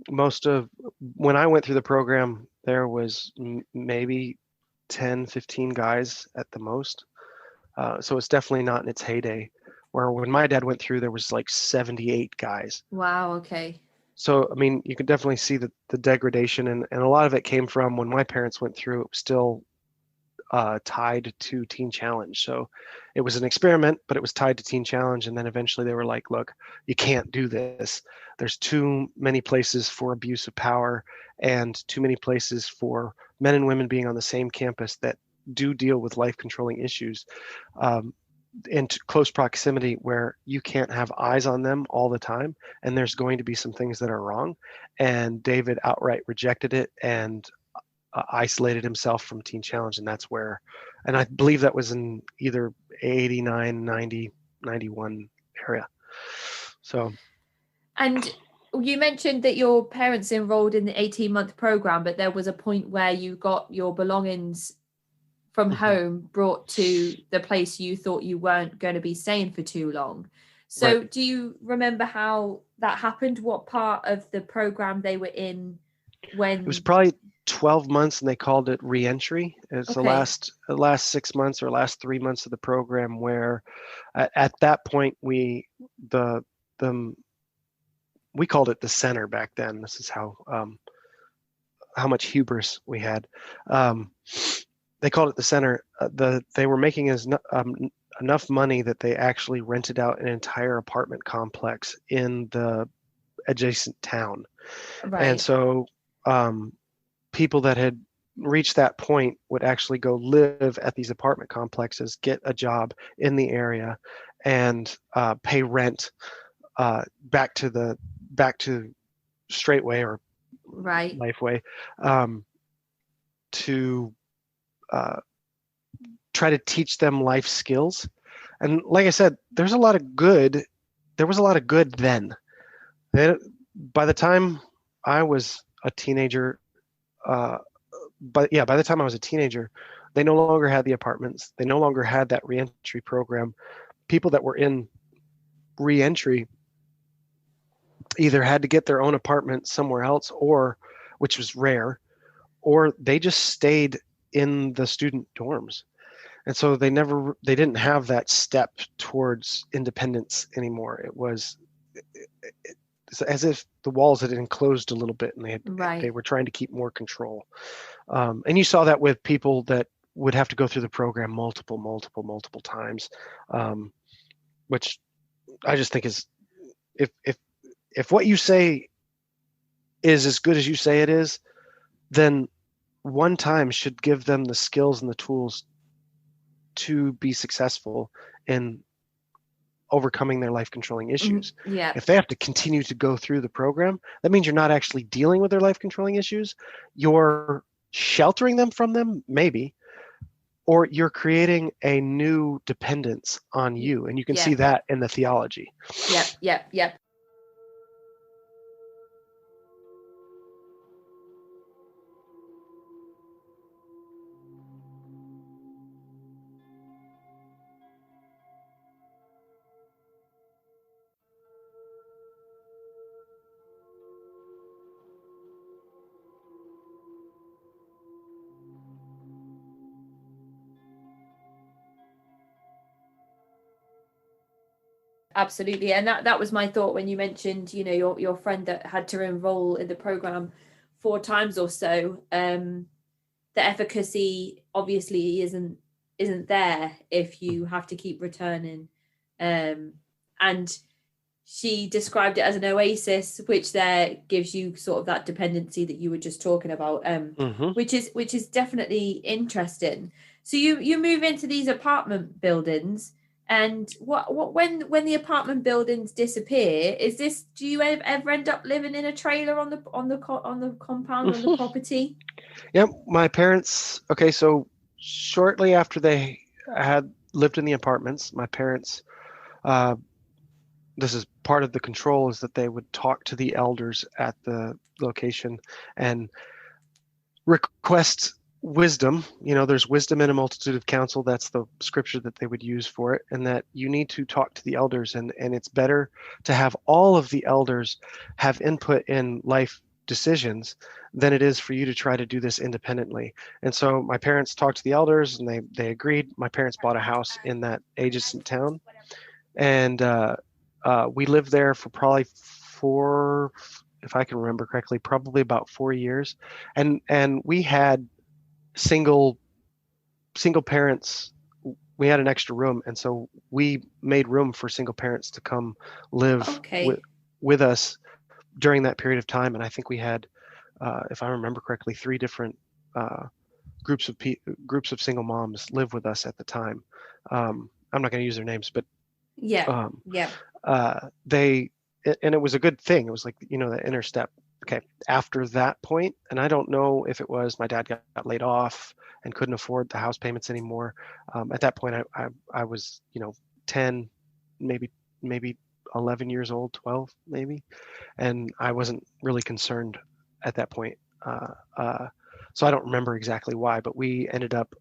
Most of when I went through the program, there was maybe 10, 15 guys at the most. So it's definitely not in its heyday. Where when my dad went through, there was like 78 guys. Wow. Okay. So, I mean, you can definitely see the degradation, and a lot of it came from when my parents went through, it was still tied to Teen Challenge. So it was an experiment, but it was tied to Teen Challenge. And then eventually they were like, look, you can't do this. There's too many places for abuse of power and too many places for men and women being on the same campus that do deal with life controlling issues. In close proximity where you can't have eyes on them all the time, and there's going to be some things that are wrong. And David outright rejected it and isolated himself from Teen Challenge, and that's where, and I believe that was in either 89, 90, 91 area. So. And you mentioned that your parents enrolled in the 18-month program, but there was a point where you got your belongings from home brought to the place you thought you weren't going to be staying for too long. So right. Do you remember how that happened? What part of the program they were in when? It was probably 12 months, and they called it re-entry. It's the last 6 months or last 3 months of the program where at that point we called it the center back then. This is how much hubris we had. They called it the center. They were making enough money that they actually rented out an entire apartment complex in the adjacent town. Right. And so people that had reached that point would actually go live at these apartment complexes, get a job in the area, and pay rent back to Straightway or right. Lifeway to try to teach them life skills. And like I said, there was a lot of good then. By the time I was a teenager, by the time I was a teenager, they no longer had the apartments. They no longer had that reentry program. People that were in reentry either had to get their own apartment somewhere else, or, which was rare, or they just stayed in the student dorms. And so they didn't have that step towards independence anymore. It was as if the walls had enclosed a little bit, and they were trying to keep more control. And you saw that with people that would have to go through the program multiple times, which I just think is, if what you say is as good as you say it is, then one time should give them the skills and the tools to be successful in overcoming their life controlling issues. Yeah. If they have to continue to go through the program, that means you're not actually dealing with their life controlling issues. You're sheltering them from them, maybe, or you're creating a new dependence on you. And you can see that in the theology. Yep. Absolutely. And that was my thought when you mentioned, your friend that had to enroll in the program 4 times or so. The efficacy obviously isn't there if you have to keep returning. And she described it as an oasis, which there gives you sort of that dependency that you were just talking about, which is definitely interesting. So you move into these apartment buildings. And what when the apartment buildings disappear, do you ever end up living in a trailer on the compound, on the property? Yep, my parents. Okay, so shortly after they had lived in the apartments, my parents. Uh, this is part of the control, is that they would talk to the elders at the location and request wisdom. There's wisdom in a multitude of counsel. That's the scripture that they would use for it, and that you need to talk to the elders, and it's better to have all of the elders have input in life decisions than it is for you to try to do this independently. And so my parents talked to the elders, and they agreed. My parents bought a house in that adjacent town, and we lived there for probably four, if I can remember correctly, probably about 4 years, and we had single parents. We had an extra room, and so we made room for single parents to come live with us during that period of time. And I think we had, if I remember correctly, 3 different groups of single moms live with us at the time. I'm not going to use their names, but they, and it was a good thing. It was like, the inner step. Okay, after that point, and I don't know if it was my dad got laid off and couldn't afford the house payments anymore. At that point, I was 10, maybe 11 years old, 12 maybe, and I wasn't really concerned at that point. So I don't remember exactly why, but we ended up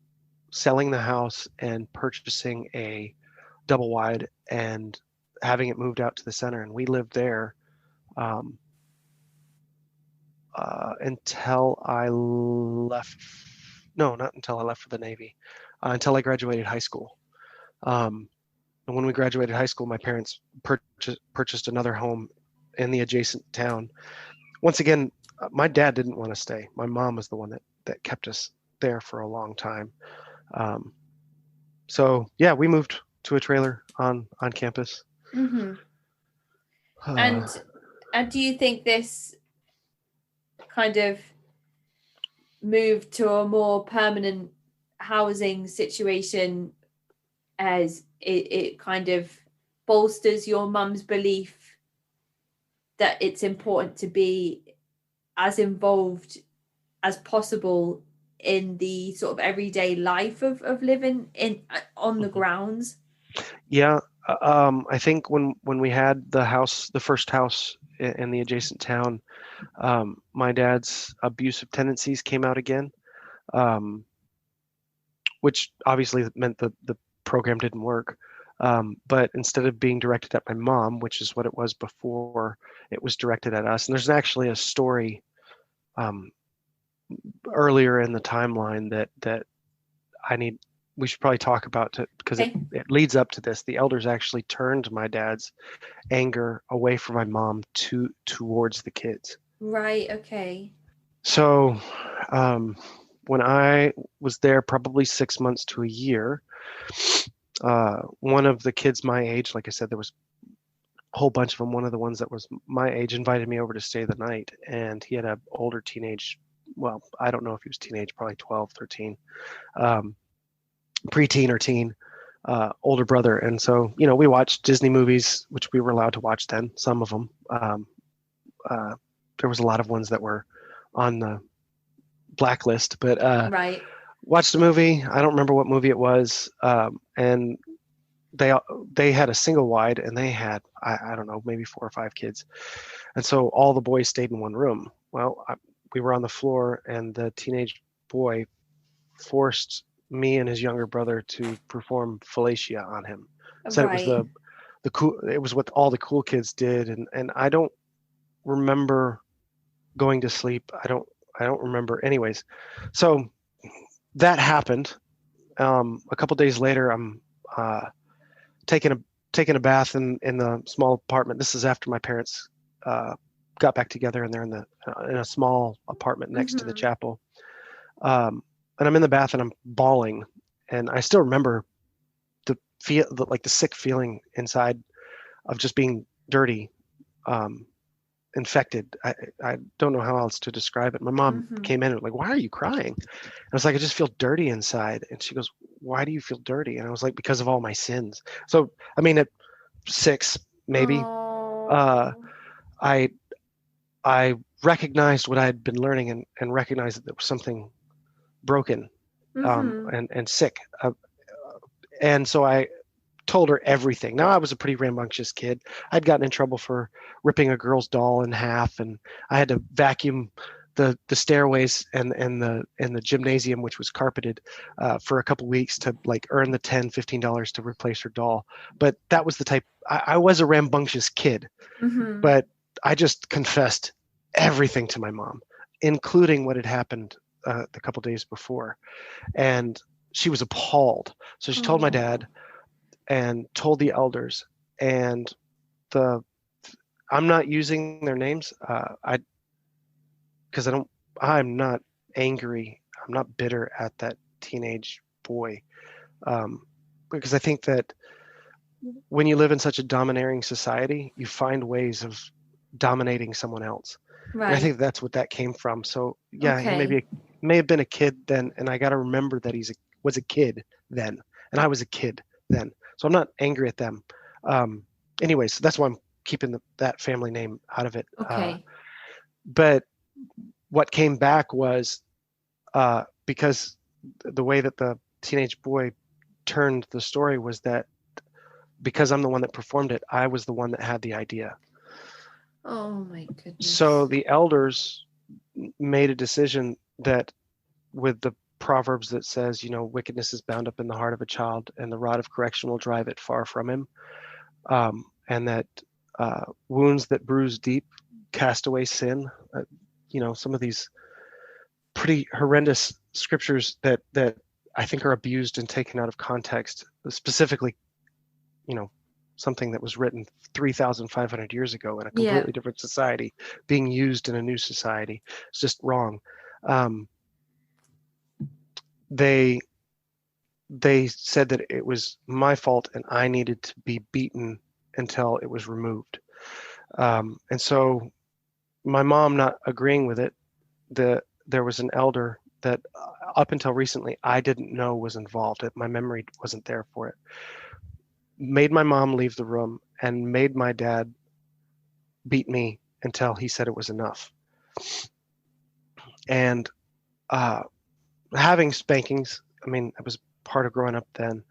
selling the house and purchasing a double wide and having it moved out to the center, and we lived there until I left. No, not until I left for the Navy. Until I graduated high school. And when we graduated high school, my parents purchased another home in the adjacent town. Once again, my dad didn't want to stay. My mom was the one that kept us there for a long time. So yeah, we moved to a trailer on campus. Mm-hmm. And do you think this kind of move to a more permanent housing situation as it kind of bolsters your mum's belief that it's important to be as involved as possible in the sort of everyday life of living on the grounds? Yeah, I think when we had the first house in the adjacent town, my dad's abusive tendencies came out again, which obviously meant the program didn't work. But instead of being directed at my mom, which is what it was before, it was directed at us. And there's actually a story earlier in the timeline that we should probably talk about, because it leads up to this. The elders actually turned my dad's anger away from my mom towards the kids. Right. Okay. So when I was there, probably 6 months to a year, one of the kids my age, like I said, there was a whole bunch of them. One of the ones that was my age invited me over to stay the night, and he had an older teenage, well, I don't know if he was teenage, probably 12, 13, preteen or teen, older brother. And so, we watched Disney movies, which we were allowed to watch then, some of them. There was a lot of ones that were on the blacklist, but right. Watched a movie. I don't remember what movie it was. And they had a single wide, and they had, I don't know, maybe 4 or 5 kids. And so all the boys stayed in one room. Well, we were on the floor, and the teenage boy forced me and his younger brother to perform fellatio on him. Said it was the cool, it was what all the cool kids did. And I don't remember going to sleep. I don't remember anyways. So that happened. A couple days later, I'm taking a bath in the small apartment. This is after my parents got back together, and they're in a small apartment next to the chapel. And I'm in the bath, and I'm bawling, and I still remember the sick feeling inside of just being dirty. infected. I don't know how else to describe it. My mom came in and like, why are you crying? I was like, I just feel dirty inside. And she goes, why do you feel dirty? And I was like, because of all my sins. So, I mean, at 6, maybe, uh, Oh. I I recognized what I had been learning and recognized that there was something broken and sick. And so I told her everything. Now, I was a pretty rambunctious kid. I'd gotten in trouble for ripping a girl's doll in half, and I had to vacuum the stairways and the gymnasium, which was carpeted, for a couple weeks to like earn the $10-15 to replace her doll. But that was the type. I was a rambunctious kid, but I just confessed everything to my mom, including what had happened the couple days before, and she was appalled. So she told my dad and told the elders, and the I'm not using their names. Because I'm not angry. I'm not bitter at that teenage boy, because I think that when you live in such a domineering society, you find ways of dominating someone else. Right. And I think that's what that came from. So yeah, he Okay. may have been a kid then, and I got to remember that was a kid then, and I was a kid then. So I'm not angry at them. Anyways, so that's why I'm keeping that family name out of it. Okay. But what came back was because the way that the teenage boy turned the story was that because I'm the one that performed it, I was the one that had the idea. Oh my goodness. So the elders made a decision that, with the Proverbs that says, wickedness is bound up in the heart of a child, and the rod of correction will drive it far from him, and that wounds that bruise deep cast away sin. Some of these pretty horrendous scriptures that I think are abused and taken out of context, specifically, something that was written 3,500 years ago in a completely different society being used in a new society. It's just wrong. They said that it was my fault and I needed to be beaten until it was removed. And so my mom not agreeing with it, there was an elder that up until recently I didn't know was involved. My memory wasn't there for it. Made my mom leave the room and made my dad beat me until he said it was enough. And having spankings, I mean, it was part of growing up then.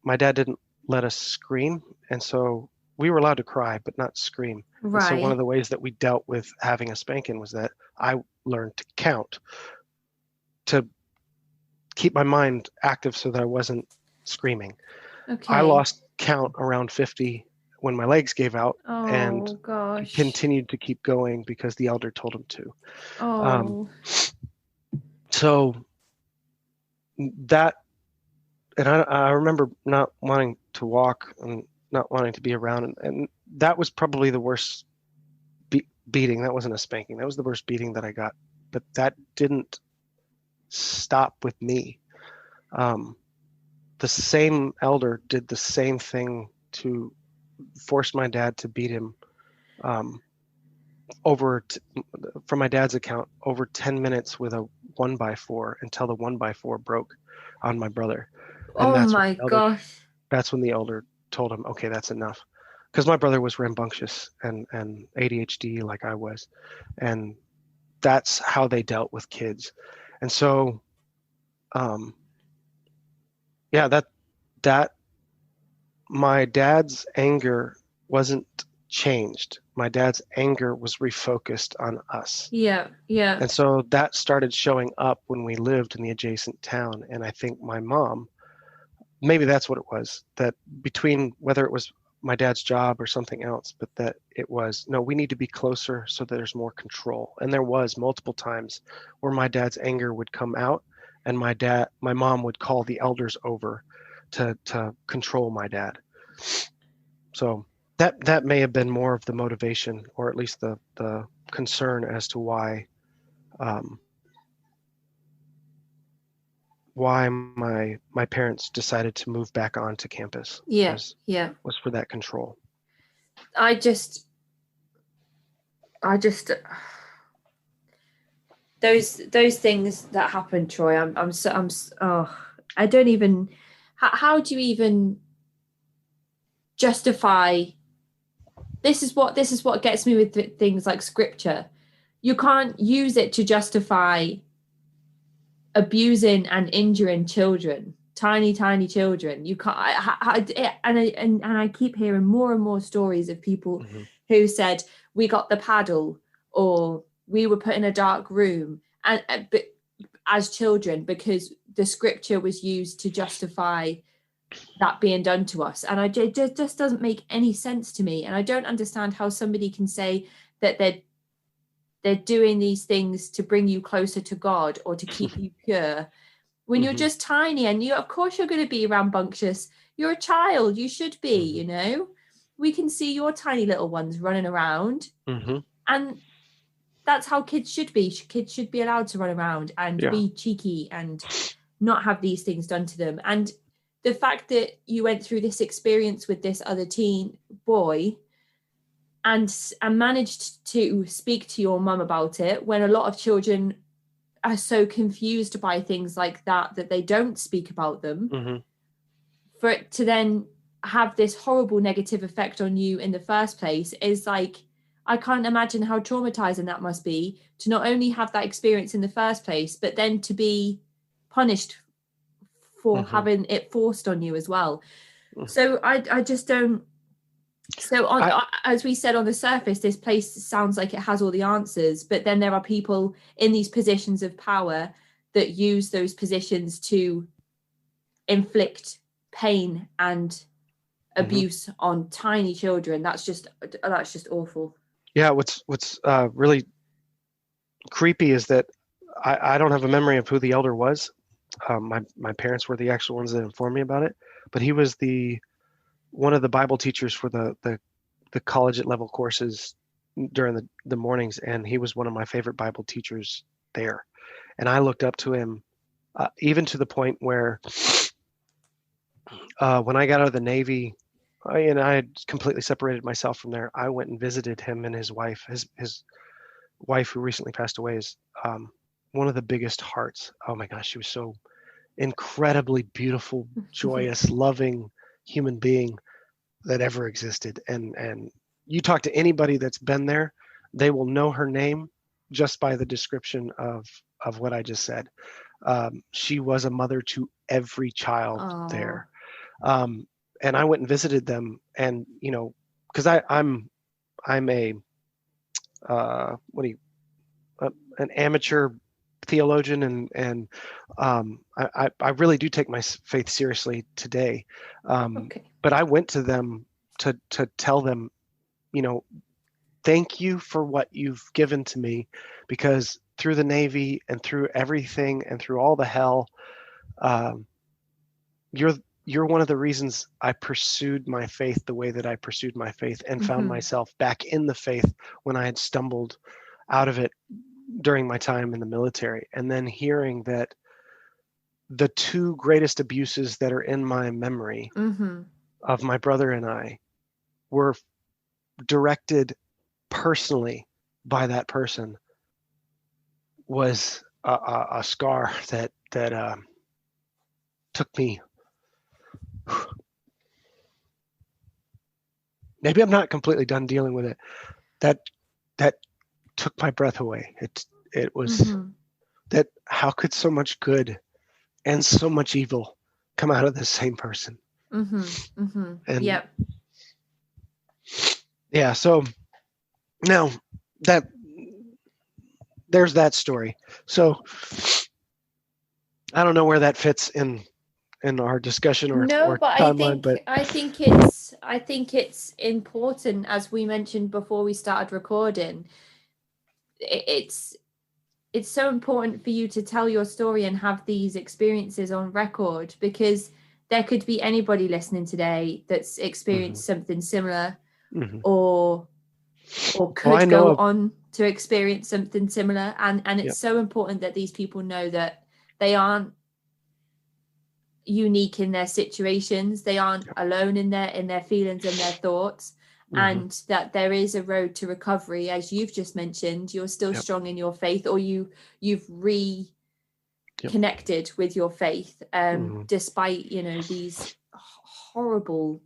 My dad didn't let us scream, and so we were allowed to cry, but not scream. Right. And so one of the ways that we dealt with having a spanking was that I learned to count, to keep my mind active so that I wasn't screaming. Okay. I lost count around 50 when my legs gave out, and continued to keep going because the elder told him to. So that, and I remember not wanting to walk and not wanting to be around, and that was probably the worst beating. That wasn't a spanking. That was the worst beating that I got, but that didn't stop with me. The same elder did the same thing to force my dad to beat him from my dad's account, over 10 minutes with a 1x4 until the 1x4 broke on my brother. And that's when the elder told him, okay, that's enough. Because my brother was rambunctious and ADHD like I was. And that's how they dealt with kids. And so, that my dad's anger wasn't changed. My dad's anger was refocused on us. Yeah. And so that started showing up when we lived in the adjacent town. And I think my mom, maybe that's what it was, that between whether it was my dad's job or something else, but that it was, no, we need to be closer so that there's more control. And there was multiple times where my dad's anger would come out, and my mom would call the elders over to control my dad. So that may have been more of the motivation, or at least the concern as to why my parents decided to move back onto campus. Was for that control. I just those things that happen, Troy. I don't even. How do you even justify? This is what gets me with things like scripture. You can't use it to justify abusing and injuring children, tiny children. You can't. I keep hearing more and more stories of people who said we got the paddle, or we were put in a dark room, and but as children, because the scripture was used to justify that being done to us. And it just doesn't make any sense to me. And I don't understand how somebody can say that they're doing these things to bring you closer to God or to keep you pure when you're just tiny. And of course you're going to be rambunctious. You're a child. You should be, we can see your tiny little ones running around, and that's how kids should be. Kids should be allowed to run around and be cheeky and not have these things done to them. And the fact that you went through this experience with this other teen boy and managed to speak to your mum about it, when a lot of children are so confused by things like that they don't speak about them, for it to then have this horrible negative effect on you in the first place is like, I can't imagine how traumatizing that must be, to not only have that experience in the first place, but then to be punished for having it forced on you as well. So I just don't. So as we said, on the surface, this place sounds like it has all the answers, but then there are people in these positions of power that use those positions to inflict pain and abuse on tiny children. That's just awful. Yeah, what's really creepy is that I don't have a memory of who the elder was. My parents were the actual ones that informed me about it, but he was one of the Bible teachers for the college level courses during the mornings, and he was one of my favorite Bible teachers there. And I looked up to him, even to the point where when I got out of the Navy, I had completely separated myself from there. I went and visited him and his wife. His wife, who recently passed away, is one of the biggest hearts. Oh my gosh, she was so incredibly beautiful, joyous, loving human being that ever existed. And you talk to anybody that's been there, they will know her name just by the description of what I just said. She was a mother to every child there. And I went and visited them, and because I'm a an amateur theologian, and I really do take my faith seriously today. But I went to them to tell them, thank you for what you've given to me, because through the Navy and through everything and through all the hell, you're one of the reasons I pursued my faith the way that I pursued my faith, and found myself back in the faith when I had stumbled out of it during my time in the military. And then hearing that the two greatest abuses that are in my memory of my brother and I were directed personally by that person was a scar that took me. Maybe I'm not completely done dealing with it. That took my breath away. It was that how could so much good and so much evil come out of the same person? And yep. Yeah. So now there's that story. So I don't know where that fits in our discussion or timeline, but I think it's important, as we mentioned before we started recording. It's so important for you to tell your story and have these experiences on record, because there could be anybody listening today that's experienced something similar, or could go on to experience something similar, and it's so important that these people know that they aren't unique in their situations. They aren't alone in their feelings and their thoughts, and that there is a road to recovery. As you've just mentioned, you're still Yep. strong in your faith, or you've reconnected with your faith, despite, these horrible,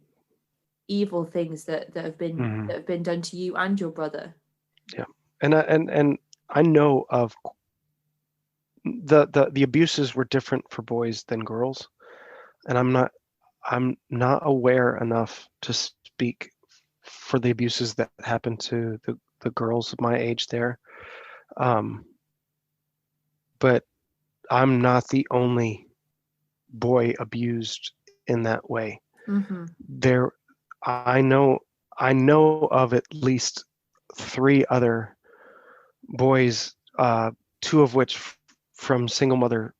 evil things that have been done to you and your brother. Yeah. And I know of the abuses were different for boys than girls, and I'm not aware enough to speak for the abuses that happened to the girls of my age there. But I'm not the only boy abused in that way. There, I know of at least 3 other boys, 2 of which from single mother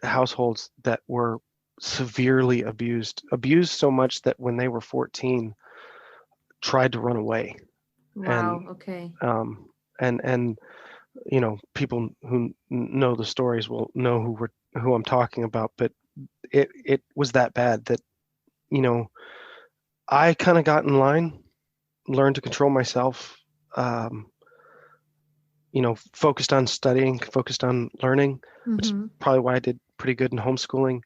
households, that were severely abused so much that when they were 14 tried to run away. Wow. And okay. And people who know the stories will know who I'm talking about, but it was that bad that I kind of got in line, learned to control myself, focused on studying, focused on learning, which is probably why I did pretty good in homeschooling.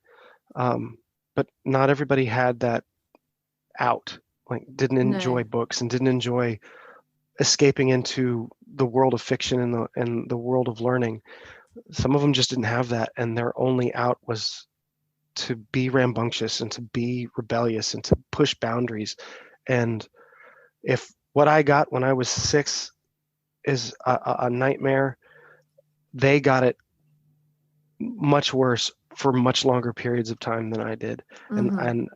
But not everybody had that out, like didn't enjoy books and didn't enjoy escaping into the world of fiction and the world of learning. Some of them just didn't have that, and their only out was to be rambunctious and to be rebellious and to push boundaries. And if what I got when I was 6 is a nightmare, they got it much worse for much longer periods of time than I did. And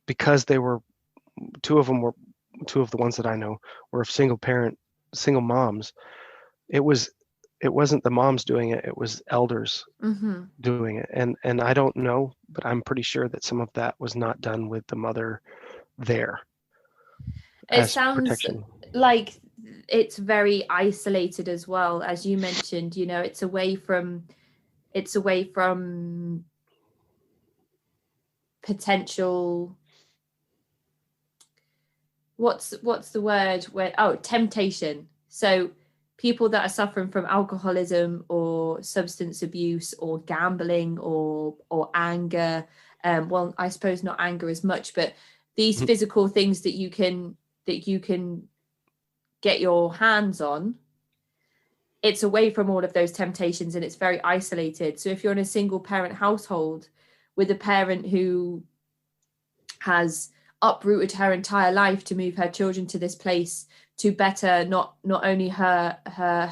because they were 2 of the ones that I know were single moms, it wasn't the moms doing it, it was elders doing it. And I don't know, but I'm pretty sure that some of that was not done with the mother there. It sounds protection. Like it's very isolated as well, as you mentioned. It's away from potential. What's the word? Temptation. So people that are suffering from alcoholism or substance abuse or gambling or anger. Well, I suppose not anger as much, but these physical things that you can get your hands on, it's away from all of those temptations and it's very isolated. So if you're in a single parent household with a parent who has uprooted her entire life to move her children to this place to better not only her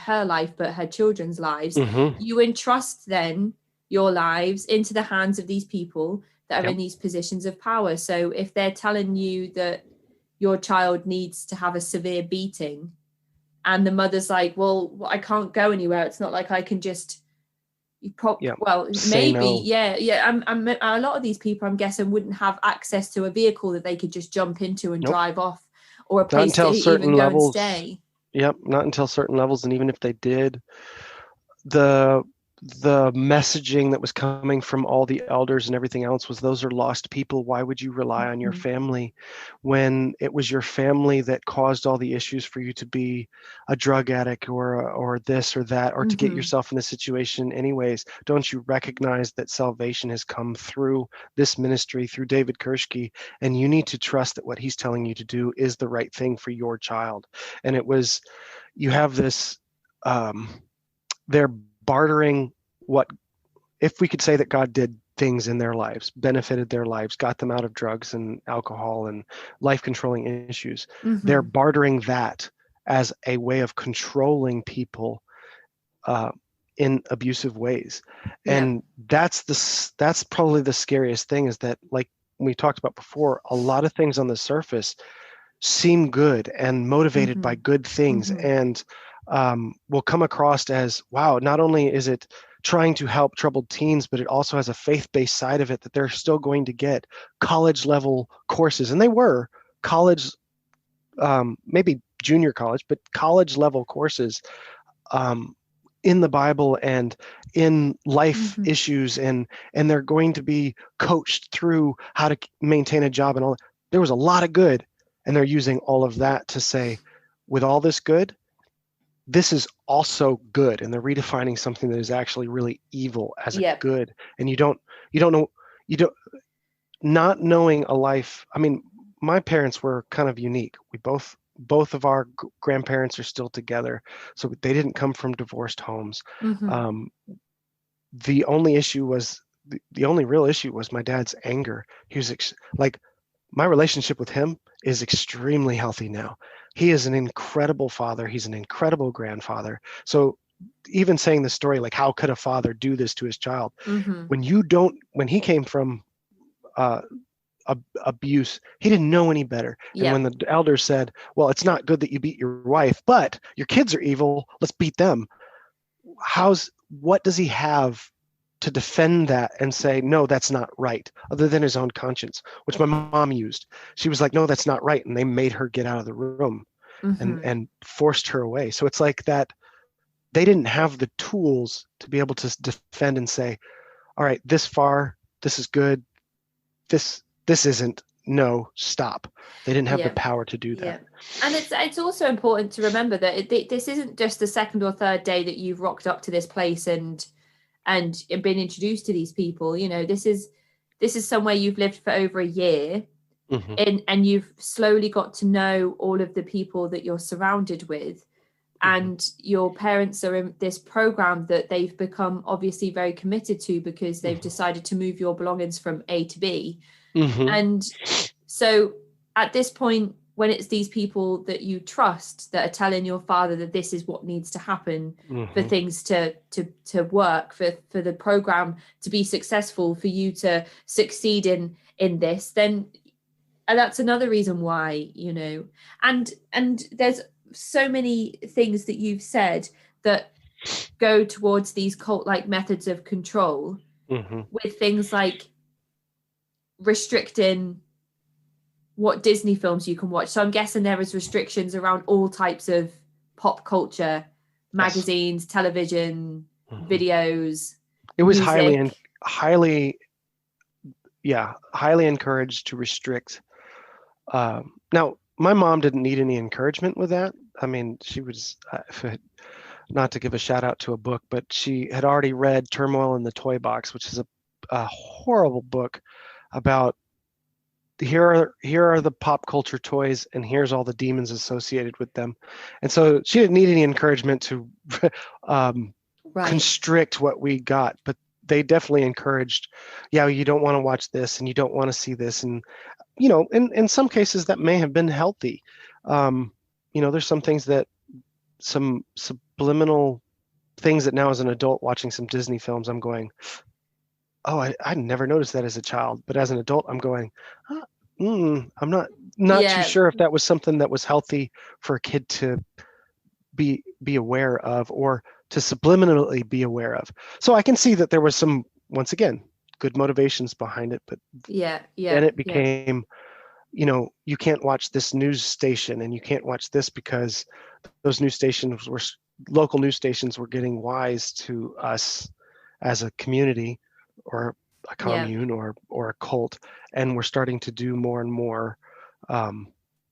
life but her children's lives, you entrust then your lives into the hands of these people that are in these positions of power. So if they're telling you that your child needs to have a severe beating and the mother's like, well, I can't go anywhere, it's not like I can just well, maybe no. I'm a lot of these people, I'm guessing, wouldn't have access to a vehicle that they could just jump into and drive off, or a place to even go and stay. Not until certain levels. And even if they did, the messaging that was coming from all the elders and everything else was, those are lost people. Why would you rely on your family when it was your family that caused all the issues for you to be a drug addict or this or that, or to get yourself in this situation anyways? Don't you recognize that salvation has come through this ministry, through David Kurshke, and you need to trust that what he's telling you to do is the right thing for your child? And it was, you have this, they're bartering what, if we could say that God did things in their lives, benefited their lives, got them out of drugs and alcohol and life controlling issues. They're bartering that as a way of controlling people in abusive ways. And that's probably the scariest thing, is that, like we talked about before, a lot of things on the surface seem good and motivated by good things, and will come across as, wow, not only is it trying to help troubled teens, but it also has a faith-based side of it, that they're still going to get college level courses. And they were college, maybe junior college, but college level courses in the Bible and in life issues. And they're going to be coached through how to maintain a job and all that. There was a lot of good, And they're using all of that to say, with all this good, this is also good. And they're redefining something that is actually really evil as a Yep. good. And you don't know, not knowing a life. I mean, my parents were kind of unique. We both of our grandparents are still together, so they didn't come from divorced homes. Mm-hmm. The only issue was the only real issue was my dad's anger. He was like, my relationship with him is extremely healthy now. He is an incredible father. He's an incredible grandfather. So even saying the story, like, how could a father do this to his child? Mm-hmm. When he came from uh, abuse, he didn't know any better. And Yep. when the elders said, well, it's not good that you beat your wife, but your kids are evil, let's beat them. What does he have to defend that and say, no, that's not right, other than his own conscience, which my mom used? She was like, no, that's not right. And they made her get out of the room Mm-hmm. and forced her away. So it's like that. They didn't have the tools to be able to defend and say, all right, this far, this is good. This isn't. No, stop. They didn't have the Yeah. power to do Yeah. that. And it's also important to remember that this isn't just the second or third day that you've rocked up to this place and been introduced to these people. You know, this is somewhere you've lived for over a year, Mm-hmm. and you've slowly got to know all of the people that you're surrounded with. Mm-hmm. And your parents are in this program that they've become obviously very committed to, because they've Mm-hmm. decided to move your belongings from A to B. Mm-hmm. And so at this point, when it's these people that you trust that are telling your father that this is what needs to happen for Mm-hmm. things to work, for the program to be successful, for you to succeed in this, then and that's another reason why, you know. And there's so many things that you've said that go towards these cult-like methods of control, Mm-hmm. with things like restricting what Disney films you can watch. So I'm guessing there is restrictions around all types of pop culture, Yes. magazines, television, Mm-hmm. videos, It was music. highly encouraged to restrict. Now, my mom didn't need any encouragement with that. I mean, she was, not to give a shout out to a book, but she had already read Turmoil in the Toy Box, which is a horrible book about here are the pop culture toys, and here's all the demons associated with them. And so she didn't need any encouragement to Right. constrict what we got, but they definitely encouraged, yeah, you don't want to watch this and you don't want to see this. And in some cases that may have been healthy. There's some things that, some subliminal things that now as an adult watching some Disney films, I'm going, oh, I never noticed that as a child, but as an adult, I'm going, I'm not too Yeah. sure if that was something that was healthy for a kid to be aware of, or to subliminally be aware of. So I can see that there was some, once again, good motivations behind it, but Yeah. then Yeah. it Yeah. became, you can't watch this news station and you can't watch this because those local news stations were getting wise to us as a community, or a Yeah. commune, or a cult, and we're starting to do more and more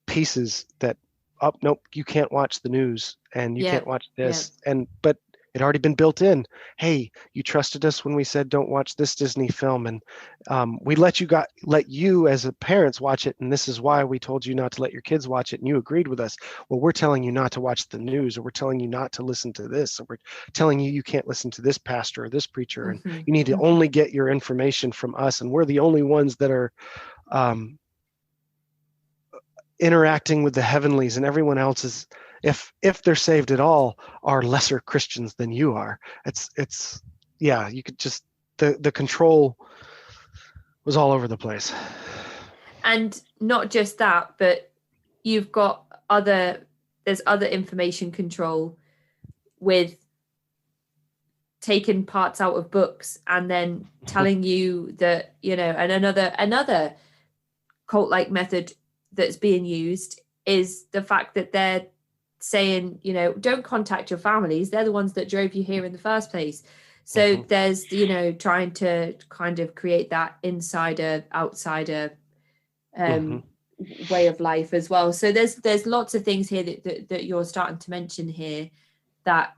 pieces that, oh nope, you can't watch the news and you Yeah. can't watch Yeah. this, but it already been built in. Hey, you trusted us when we said don't watch this Disney film, and we let you as a parents watch it, and this is why we told you not to let your kids watch it, and you agreed with us. Well, we're telling you not to watch the news, or we're telling you not to listen to this, or we're telling you can't listen to this pastor or this preacher, and Mm-hmm. you need to Mm-hmm. only get your information from us, and we're the only ones that are um, interacting with the heavenlies, and everyone else is, if they're saved at all, are lesser Christians than you are. It's yeah, you could just, the control was all over the place. And not just that, but you've got there's other information control with taking parts out of books and then telling you that, and another cult-like method that's being used is the fact that they're saying, don't contact your families. They're the ones that drove you here in the first place. So there's, trying to kind of create that insider outsider way of life as well. So there's lots of things here that you're starting to mention here that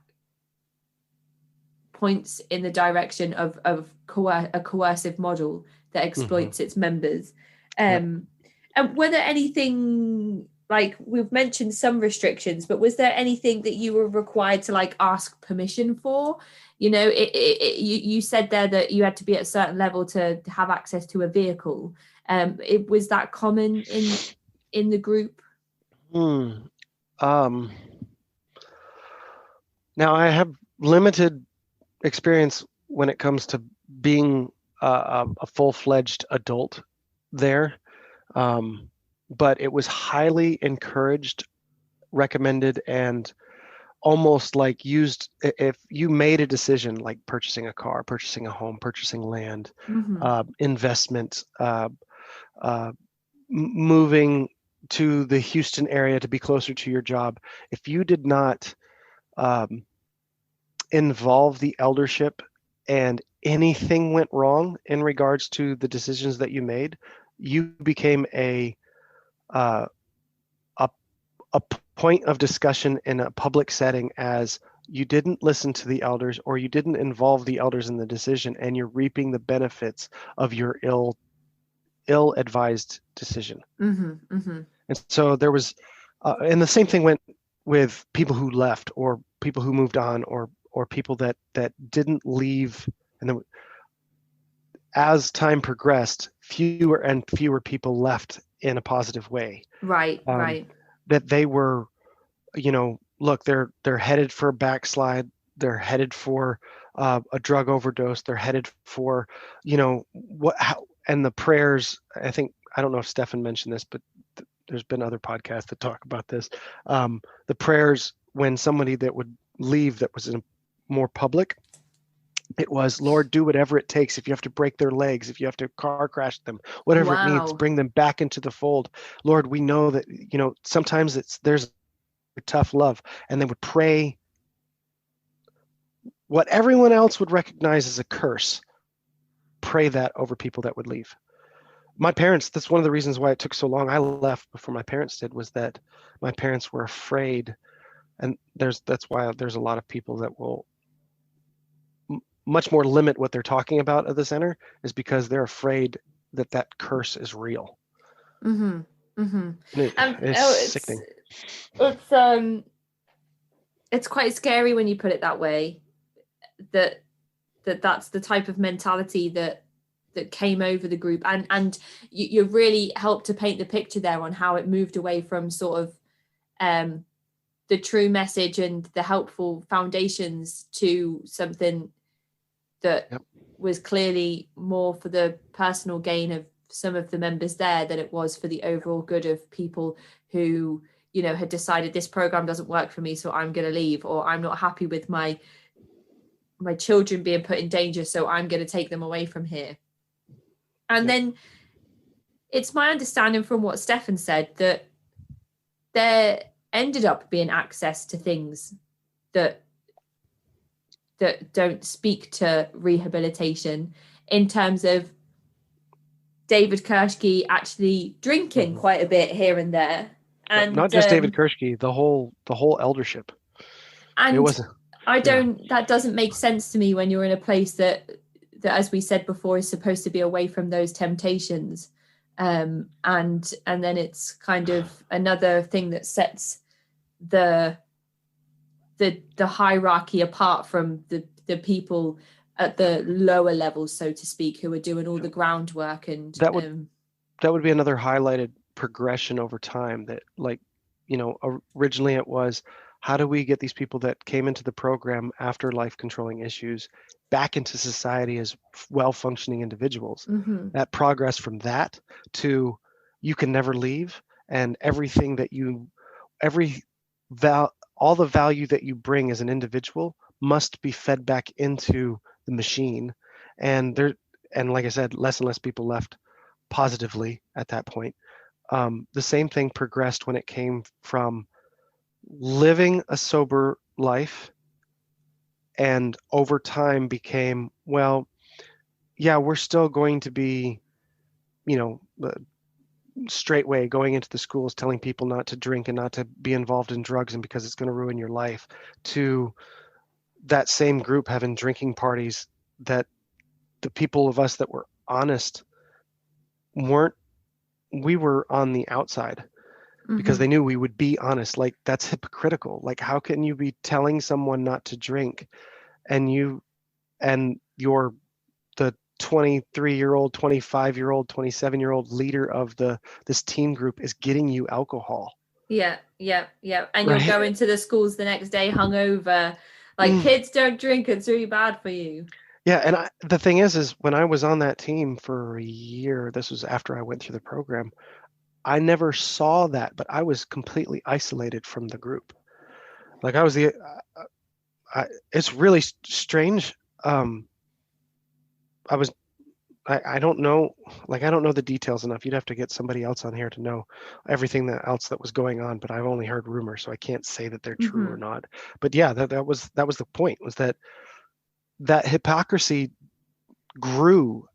points in the direction of a coercive model that exploits its members. And were there anything, like, we've mentioned some restrictions, but was there anything that you were required to like ask permission for? You know, you said there that you had to be at a certain level to have access to a vehicle. Was that common in the group? Now I have limited experience when it comes to being a full-fledged adult there, but it was highly encouraged, recommended, and almost like used if you made a decision like purchasing a car, purchasing a home, purchasing land, investment, moving to the Houston area to be closer to your job. If you did not involve the eldership and anything went wrong in regards to the decisions that you made, you became a point of discussion in a public setting as you didn't listen to the elders or you didn't involve the elders in the decision, and you're reaping the benefits of your ill-advised decision. And so there was, and the same thing went with people who left or people who moved on or people that didn't leave. And then as time progressed, fewer and fewer people left in a positive way. Right. That they were, look, they're headed for a backslide. They're headed for a drug overdose. They're headed for, and the prayers. I don't know if Stefan mentioned this, but there's been other podcasts that talk about this. The prayers when somebody that would leave that was in more public, it was, Lord, do whatever it takes. If you have to break their legs, if you have to car crash them, whatever it needs, bring them back into the fold. Lord, we know that, sometimes there's a tough love, and they would pray what everyone else would recognize as a curse. Pray that over people that would leave. My parents, that's one of the reasons why it took so long. I left before my parents did, was that my parents were afraid. And that's why there's a lot of people that will much more limit what they're talking about at the center, is because they're afraid that curse is real. It's sickening. It's quite scary when you put it that way, that's the type of mentality that came over the group, and you really helped to paint the picture there on how it moved away from sort of the true message and the helpful foundations to something that was clearly more for the personal gain of some of the members there than it was for the overall good of people who, had decided this program doesn't work for me, so I'm going to leave, or I'm not happy with my children being put in danger, so I'm going to take them away from here. And then it's my understanding from what Stefan said that there ended up being access to things that don't speak to rehabilitation, in terms of David Kirschke actually drinking quite a bit here and there. And not just David Kirschke, the whole eldership. And it wasn't. That doesn't make sense to me when you're in a place that, as we said before, is supposed to be away from those temptations. And then it's kind of another thing that sets the hierarchy apart from the people at the lower levels, so to speak, who are doing all the groundwork. And that would be another highlighted progression over time, that, like, originally it was, how do we get these people that came into the program after life controlling issues back into society as well-functioning individuals? That progress from that to you can never leave, and everything that all the value that you bring as an individual must be fed back into the machine. And like I said, less and less people left positively at that point. The same thing progressed when it came from living a sober life, and over time became, well, yeah, we're still going to be, Straightway going into the schools telling people not to drink and not to be involved in drugs and because it's going to ruin your life, to that same group having drinking parties that the people of us that were honest weren't. We were on the outside because Mm-hmm. they knew we would be honest. Like, that's hypocritical. Like, how can you be telling someone not to drink and you're the 23-year-old, 25-year-old, 27-year-old leader of this teen group is getting you alcohol? Yeah, yeah, yeah. And you're Right. going to the schools the next day hungover. Like, kids don't drink, it's really bad for you. Yeah, and the thing is when I was on that team for a year, this was after I went through the program, I never saw that, but I was completely isolated from the group. Like, I was it's really strange. I was, I don't know, like, I don't know the details enough. You'd have to get somebody else on here to know everything else that was going on, but I've only heard rumors, so I can't say that they're true or Mm-hmm. not. But yeah, that was the point, was that hypocrisy grew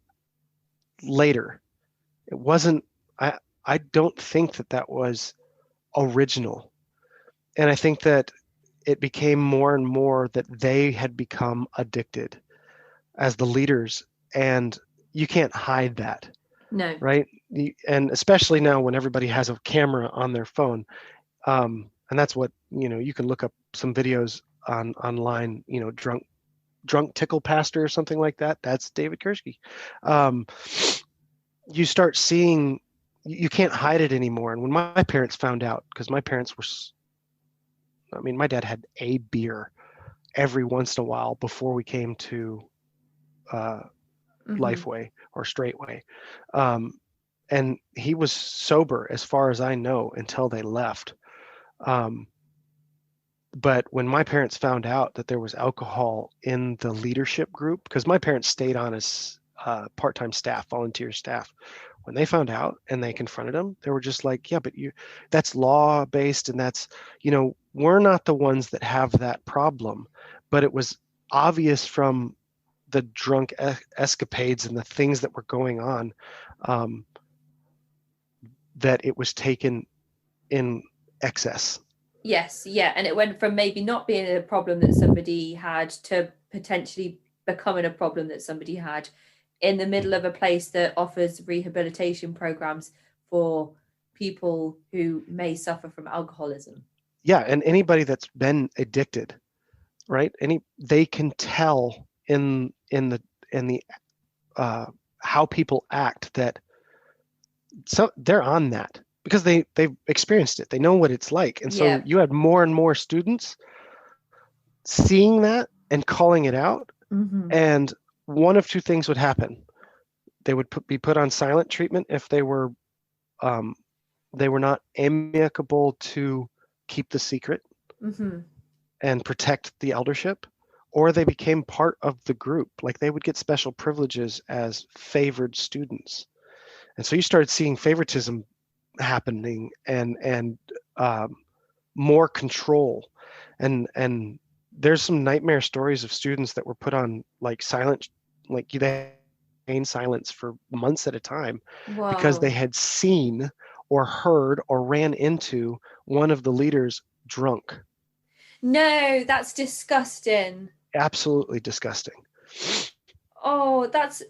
later. It wasn't, I don't think that was original. And I think that it became more and more that they had become addicted as the leaders, and you can't hide that, No. right? And especially now when everybody has a camera on their phone, and that's what, you can look up some videos online, drunk tickle pastor or something like that. That's David Kursky. Um, you start seeing, you can't hide it anymore. And when my parents found out, because my parents were, I mean, my dad had a beer every once in a while before we came to uh, Mm-hmm. Lifeway or Straightway. Um, and he was sober, as far as I know, until they left. Um, but when my parents found out that there was alcohol in the leadership group, because my parents stayed on as part-time staff, volunteer staff, when they found out and they confronted them, they were just like, yeah, but that's law-based, and that's, we're not the ones that have that problem. But it was obvious from the drunk escapades and the things that were going on, um, that it was taken in excess. Yes, yeah. And it went from maybe not being a problem that somebody had to potentially becoming a problem that somebody had in the middle of a place that offers rehabilitation programs for people who may suffer from alcoholism. Yeah, and anybody that's been addicted, right? They can tell in the how people act that, so they're on that because they've experienced it. They know what it's like. And so Yeah. you had more and more students seeing that and calling it out, Mm-hmm. and one of two things would happen. They would be put on silent treatment if um, they were not amicable to keep the secret Mm-hmm. and protect the eldership, or they became part of the group. Like, they would get special privileges as favored students. And so you started seeing favoritism happening, and um, more control. And there's some nightmare stories of students that were put on, like, silent, like, they in silence for months at a time because they Whoa. had seen or heard or ran into one of the leaders drunk. No, that's disgusting. Absolutely disgusting. Oh, that's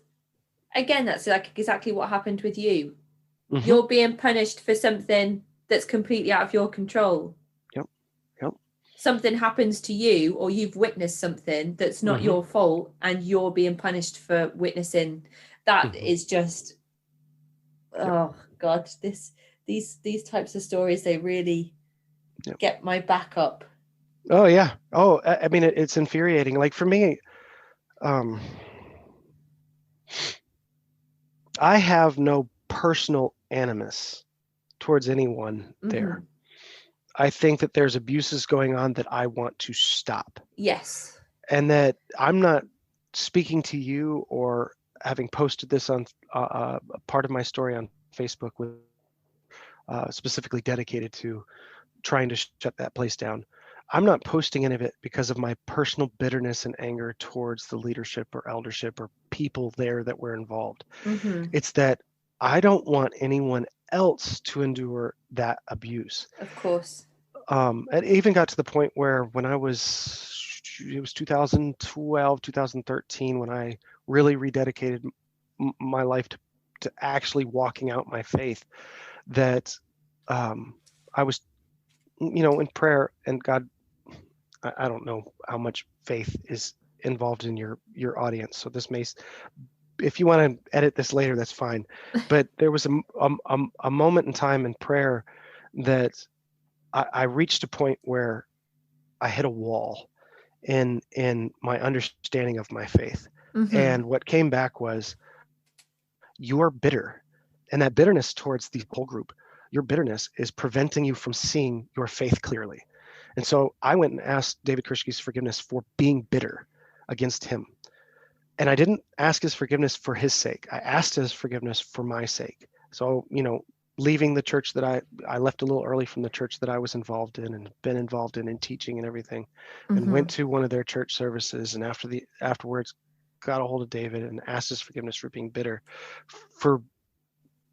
like exactly what happened with you. Hmm. You're being punished for something that's completely out of your control. Yep. Yep. Something happens to you, or you've witnessed something that's not Hmm. your fault, and you're being punished for witnessing. That Hmm. is just, Yep. oh God, these types of stories, they really Yep. get my back up. Oh yeah. Oh, I mean, it's infuriating. Like, for me, um, I have no personal animus towards anyone Mm-hmm. there. I think that there's abuses going on that I want to stop, Yes. and that I'm not speaking to you or having posted this on part of my story on Facebook with specifically dedicated to trying to shut that place down. I'm not posting any of it because of my personal bitterness and anger towards the leadership or eldership or people there that were involved. Mm-hmm. It's that I don't want anyone else to endure that abuse. Of course. It even got to the point where when it was 2012, 2013, when I really rededicated my life to actually walking out my faith, that I was, in prayer, and God, I don't know how much faith is involved in your audience. So this may, if you want to edit this later, that's fine. But there was a moment in time in prayer that I reached a point where I hit a wall in my understanding of my faith. Mm-hmm. And what came back was, you're bitter. And that bitterness towards the whole group, your bitterness is preventing you from seeing your faith clearly. And so I went and asked David Kirschke's forgiveness for being bitter against him. And I didn't ask his forgiveness for his sake. I asked his forgiveness for my sake. So, leaving the church that I left a little early from the church that I was involved in and been involved in teaching and everything, and went to one of their church services, and afterwards got a hold of David and asked his forgiveness for being bitter for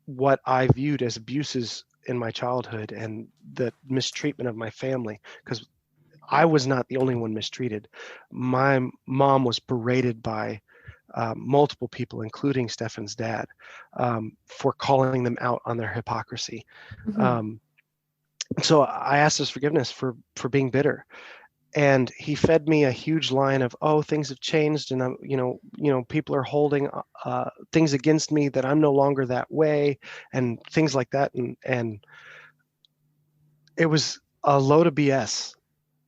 what I viewed as abuses in my childhood and the mistreatment of my family, because I was not the only one mistreated. My mom was berated by multiple people, including Stefan's dad, for calling them out on their hypocrisy. So I asked his forgiveness for being bitter, and he fed me a huge line of, oh, things have changed, and I'm, people are holding things against me, that I'm no longer that way, and things like that, and it was a load of BS.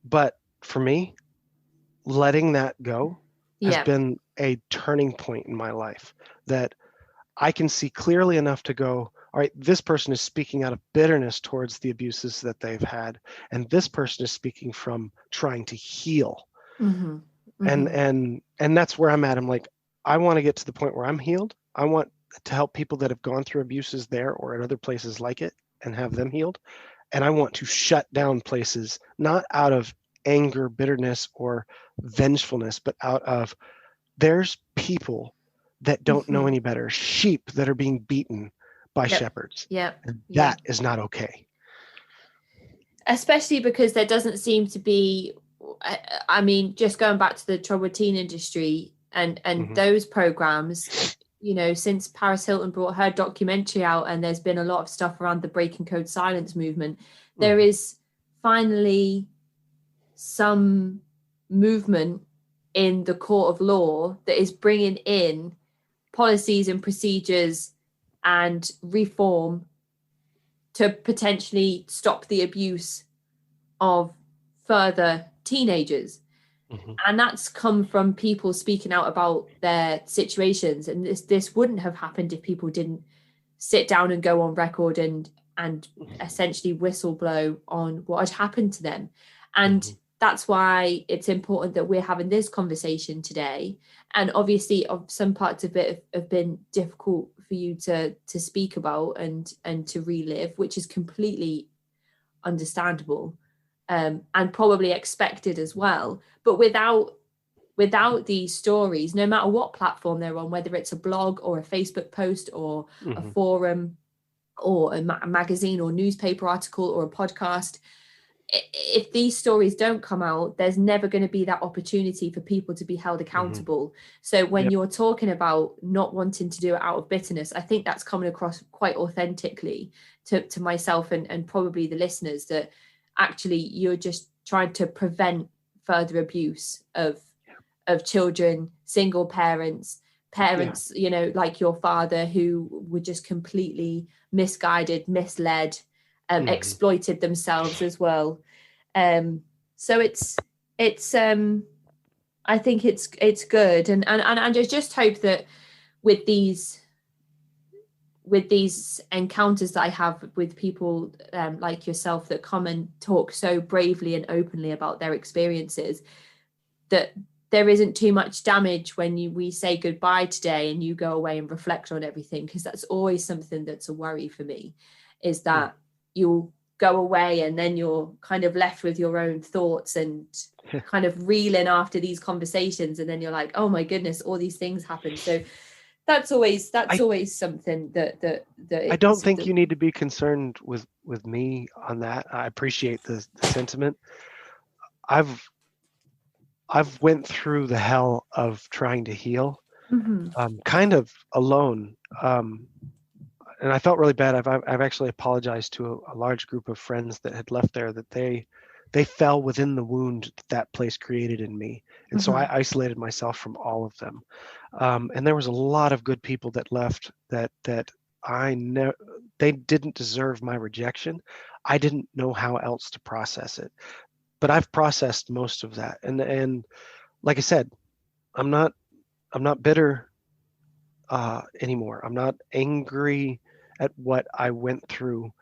But for me, letting that go has been a turning point in my life, that I can see clearly enough to go, all right, this person is speaking out of bitterness towards the abuses that they've had, and this person is speaking from trying to heal. And that's where I'm at. I'm like, I want to get to the point where I'm healed. I want to help people that have gone through abuses there or at other places like it and have them healed. And I want to shut down places, not out of anger, bitterness, or vengefulness, but out of, there's people that don't know any better, sheep that are being beaten by shepherds. And that is not okay. Especially because there doesn't seem to be, I mean, just going back to the troubled teen industry and those programs, since Paris Hilton brought her documentary out, and there's been a lot of stuff around the Breaking Code Silence movement, there is finally some movement in the court of law that is bringing in policies and procedures and reform to potentially stop the abuse of further teenagers. And that's come from people speaking out about their situations. And this wouldn't have happened if people didn't sit down and go on record and essentially whistleblow on what had happened to them. And that's why it's important that we're having this conversation today. And obviously, some parts of it have been difficult for you to speak about and to relive, which is completely understandable. And probably expected as well. But without these stories, no matter what platform they're on, whether it's a blog or a Facebook post or a forum or a magazine or newspaper article or a podcast, if these stories don't come out, there's never going to be that opportunity for people to be held accountable. So when you're talking about not wanting to do it out of bitterness, I think that's coming across quite authentically to myself and probably the listeners, that actually you're just trying to prevent further abuse of children, single parents, like your father, who were just completely misguided, misled, exploited themselves as well. So it's I think it's good, and I just hope that with these encounters that I have with people like yourself that come and talk so bravely and openly about their experiences, that there isn't too much damage when we say goodbye today and you go away and reflect on everything, because that's always something that's a worry for me, is that you'll go away and then you're kind of left with your own thoughts and kind of reeling after these conversations, and then you're like, oh my goodness, all these things happen. So that's always I something that I don't it's think you need to be concerned with me on that. I appreciate the sentiment. I've I've went through the hell of trying to heal, Mhm. kind of alone, and I felt really bad. I've actually apologized to a large group of friends that had left there, that they fell within the wound that place created in me, and so I Mhm. isolated myself from all of them. And there was a lot of good people that left that I know they didn't deserve my rejection. I didn't know how else to process it, but I've processed most of that, and like I said, I'm not I'm not bitter anymore. I'm not angry at what I went through.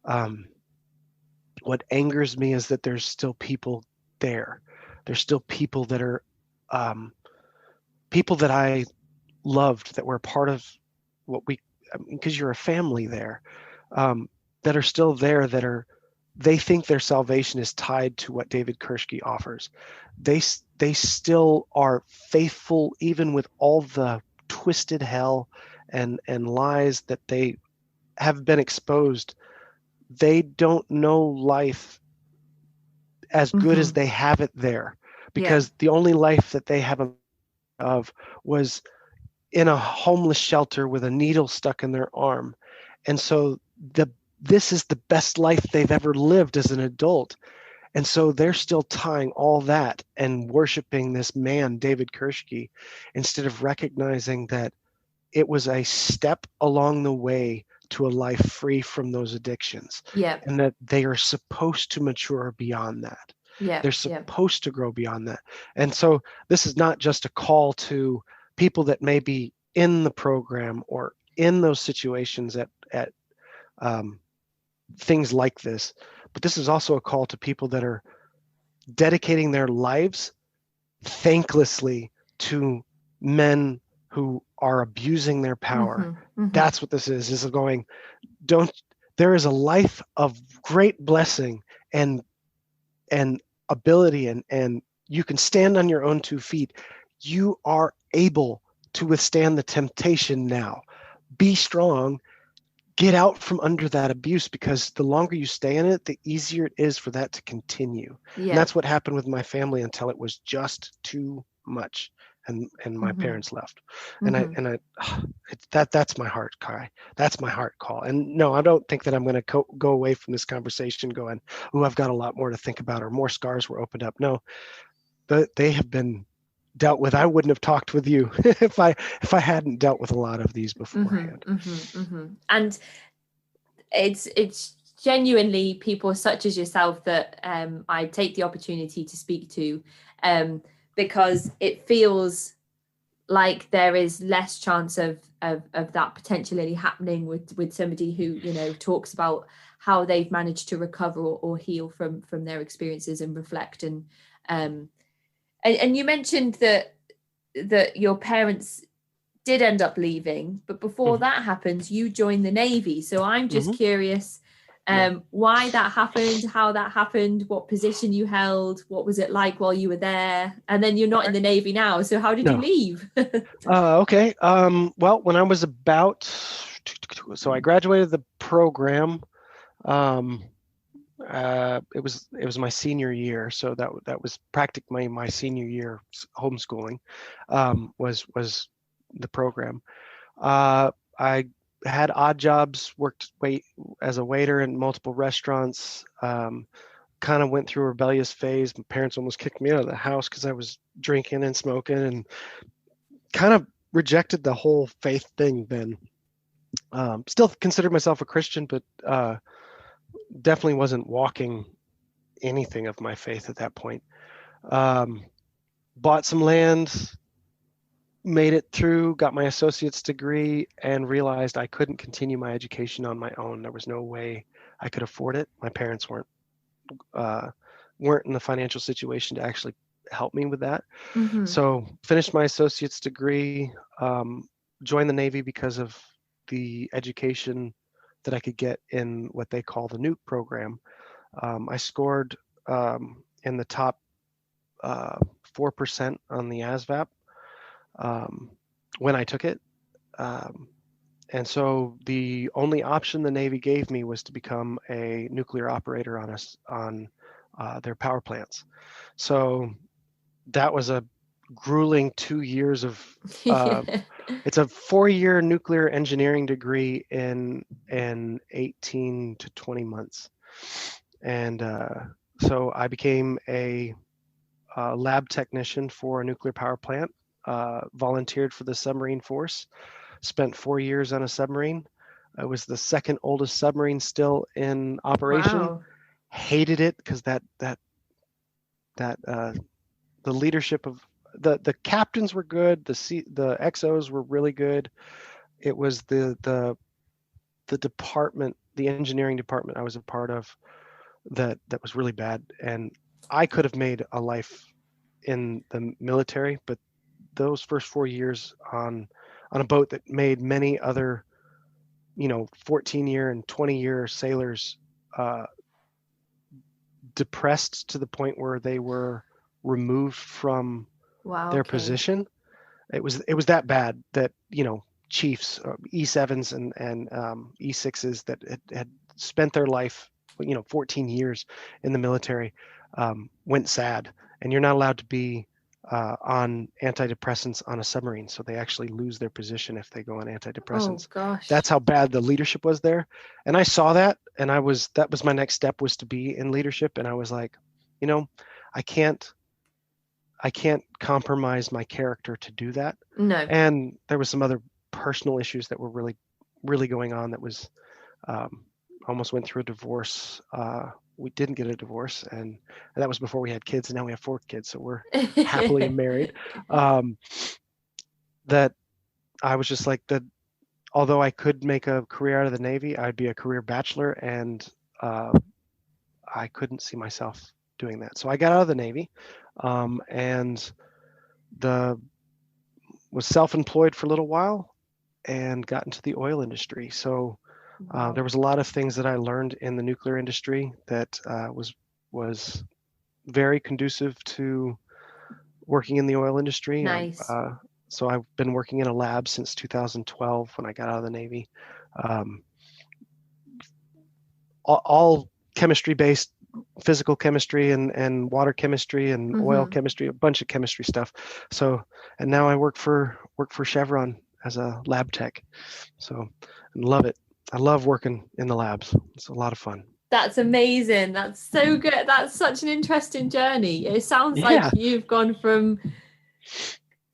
Um, what angers me is that there's still people there. There's still people that are um, people that I loved, that were part of what we, because you're a family there, um, that are still there, that are, they think their salvation is tied to what David Kurshke offers. They still are faithful even with all the twisted hell and lies that they have been exposed. They don't know life as good as Mhm. they have it there, Yeah. because the only life that they have of was in a homeless shelter with a needle stuck in their arm. And so the this is the best life they've ever lived as an adult. And so they're still tying all that and worshiping this man, David Kurshke, instead of recognizing that it was a step along the way to a life free from those addictions, Yeah. and that they are supposed to mature beyond that. Yeah. They're Yeah. supposed to grow beyond that. And so this is not just a call to people that may be in the program or in those situations at um, things like this, but this is also a call to people that are dedicating their lives thanklessly to men who are abusing their power. Mhm. Mhm. That's what this is going, don't, there is a life of great blessing and and ability, and you can stand on your own 2 feet. You are able to withstand the temptation now. Be strong, get out from under that abuse, because the longer you stay in it, the easier it is for that to continue. And Yeah. that's what happened with my family until it was just too much, and my Mhm. parents left. And I Mhm. and I that's my heart cry. That's my heart call. And no, I don't think that I'm going to go away from this conversation going, "Oh, I've got a lot more to think about," or more scars were opened up. No, they have been dealt with. I wouldn't have talked with you if I hadn't dealt with a lot of these Mhm. beforehand. Mhm. Mhm. And it's genuinely people such as yourself that I take the opportunity to speak to, um, because it feels like there is less chance of that potentially happening with somebody who, you know, talks about how they've managed to recover or heal from their experiences and reflect. Um and you mentioned that your parents did end up leaving, but before Hmm. that happens, you joined the Navy. So I'm just Hmm. curious, Yeah. why that happened, how that happened, what position you held, what was it like while you were there? And then you're not in Okay. the Navy now. So how did you No. leave? Okay. Well, when I was about, so I graduated the program. Um, it was my senior year, so that was practically my senior year. Homeschooling was the program. I had odd jobs, worked as a waiter in multiple restaurants. Kind of went through a rebellious phase. My parents almost kicked me out of the house because I was drinking and smoking, and kind of rejected the whole faith thing then. Still considered myself a Christian, but definitely wasn't walking anything of my faith at that point. Um, Bought some land, made it through, got my associate's degree, and realized I couldn't continue my education on my own. There was no way I could afford it. My parents uh, weren't in the financial situation to actually help me with that. Mm-hmm. So finished my associate's degree, joined the Navy because of the education that I could get in what they call the nuke program. I scored in the top 4% on the ASVAB when I took it. and so the only option the Navy gave me was to become a nuclear operator on their power plants. So that was a grueling 2 years of it's a 4-year nuclear engineering degree in 18 to 20 months. And so I became a lab technician for a nuclear power plant, volunteered for the submarine force, spent 4 years on a submarine. It was the second oldest submarine still in operation. Wow. Hated it because the leadership of the captains were good. The XOs were really good. It was the department, the engineering department I was a part of, that was really bad. And I could have made a life in the military, but those first 4 years on a boat that made many other, 14-year and 20-year sailors depressed to the point where they were removed from their position. It was that bad that chiefs, E7s and E6s that had spent their life 14 years in the military, went sad. And you're not allowed to be on antidepressants on a submarine, so they actually lose their position if they go on antidepressants. Oh gosh. That's how bad the leadership was there. And I saw that, and that was my next step, was to be in leadership. And I was like, I can't compromise my character to do that. No. And there was some other personal issues that were really, really going on. That was almost went through a divorce. We didn't get a divorce, and that was before we had kids, and now we have 4 kids, so we're happily married. That I was just like, that although I could make a career out of the Navy, I'd be a career bachelor, and I couldn't see myself doing that. So I got out of the Navy, and was self-employed for a little while and got into the oil industry. So there was a lot of things that I learned in the nuclear industry that was very conducive to working in the oil industry. Nice. So I've been working in a lab since 2012 when I got out of the Navy. All chemistry-based, physical chemistry and water chemistry and oil chemistry, a bunch of chemistry stuff. So, and now I work for Chevron as a lab tech. So I love it. I love working in the labs. It's a lot of fun. That's amazing. That's so good. That's such an interesting journey. It sounds like you've gone from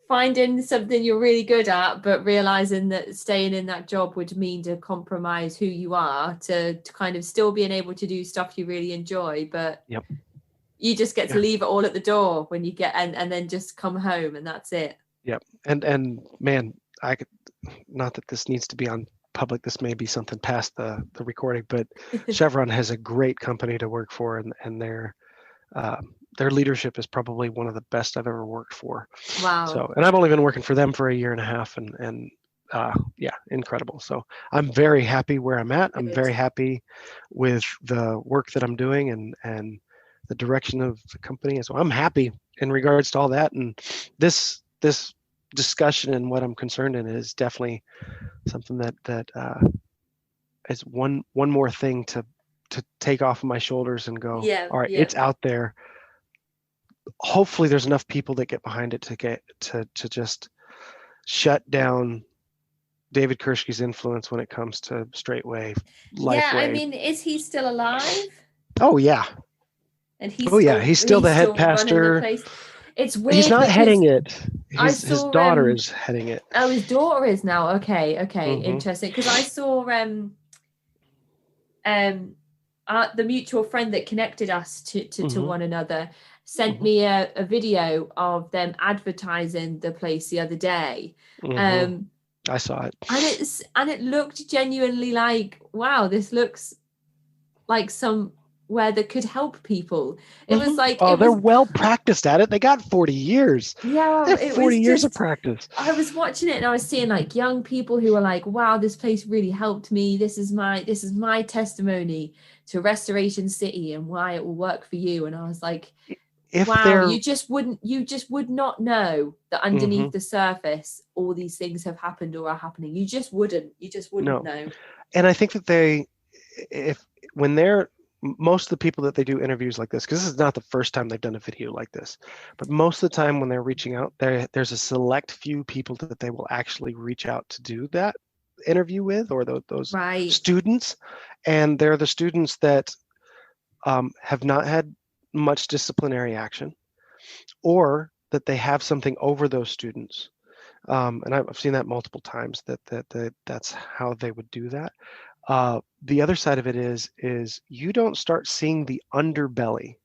finding something you're really good at, but realizing that staying in that job would mean to compromise who you are, to kind of still being able to do stuff you really enjoy, but you just get to leave it all at the door when you get and then just come home, and that's it. Yep. And man, I could, not that this needs to be on public, this may be something past the recording, but Chevron has a great company to work for, and their leadership is probably one of the best I've ever worked for. Wow. So, and I've only been working for them for 1.5 years, and incredible. So I'm very happy where I'm at. I'm very happy with the work that I'm doing and the direction of the company. So I'm happy in regards to all that. And this discussion and what I'm concerned in is definitely something that is one more thing to take off of my shoulders and go, all right, it's out there. Hopefully there's enough people that get behind it to just shut down David Kirschke's influence when it comes to Straightway, Lifeway. Yeah, I mean, is he still alive? Oh yeah. And he's still the head pastor. It's weird. He's not heading it. His daughter is heading it. Oh, his daughter is now. Okay, interesting. Because I saw the mutual friend that connected us to one another sent me a video of them advertising the place the other day. I saw it, and it looked genuinely like, wow, this looks like somewhere that could help people. It was like, they're well practiced at it. They got 40 years. Yeah, they have 40 years of practice. I was watching it and I was seeing like young people who were like, wow, this place really helped me. This is my testimony to Restoration City and why it will work for you. And I was like, if Wow, they're you just would not know that underneath Mhm. the surface all these things have happened or are happening. You just wouldn't No. know. And I think that if when they're most of the people that they do interviews like this, because this is not the first time they've done a video like this, but most of the time when they're reaching out, there's a select few people that they will actually reach out to do that interview with, or those Right. students, and they're the students that have not had much disciplinary action, or that they have something over those students. And I've seen that multiple times, that's how they would do that. The other side of it is you don't start seeing the underbelly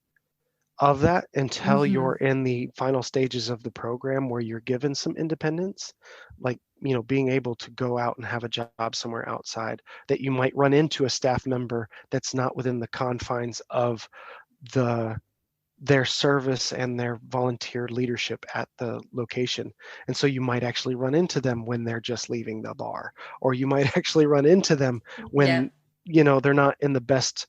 of that until Mm-hmm. you're in the final stages of the program, where you're given some independence, like, being able to go out and have a job somewhere outside, that you might run into a staff member that's not within the confines of the their service and their volunteer leadership at the location. And so you might actually run into them when they're just leaving the bar, or you might actually run into them Yeah. when they're not in the best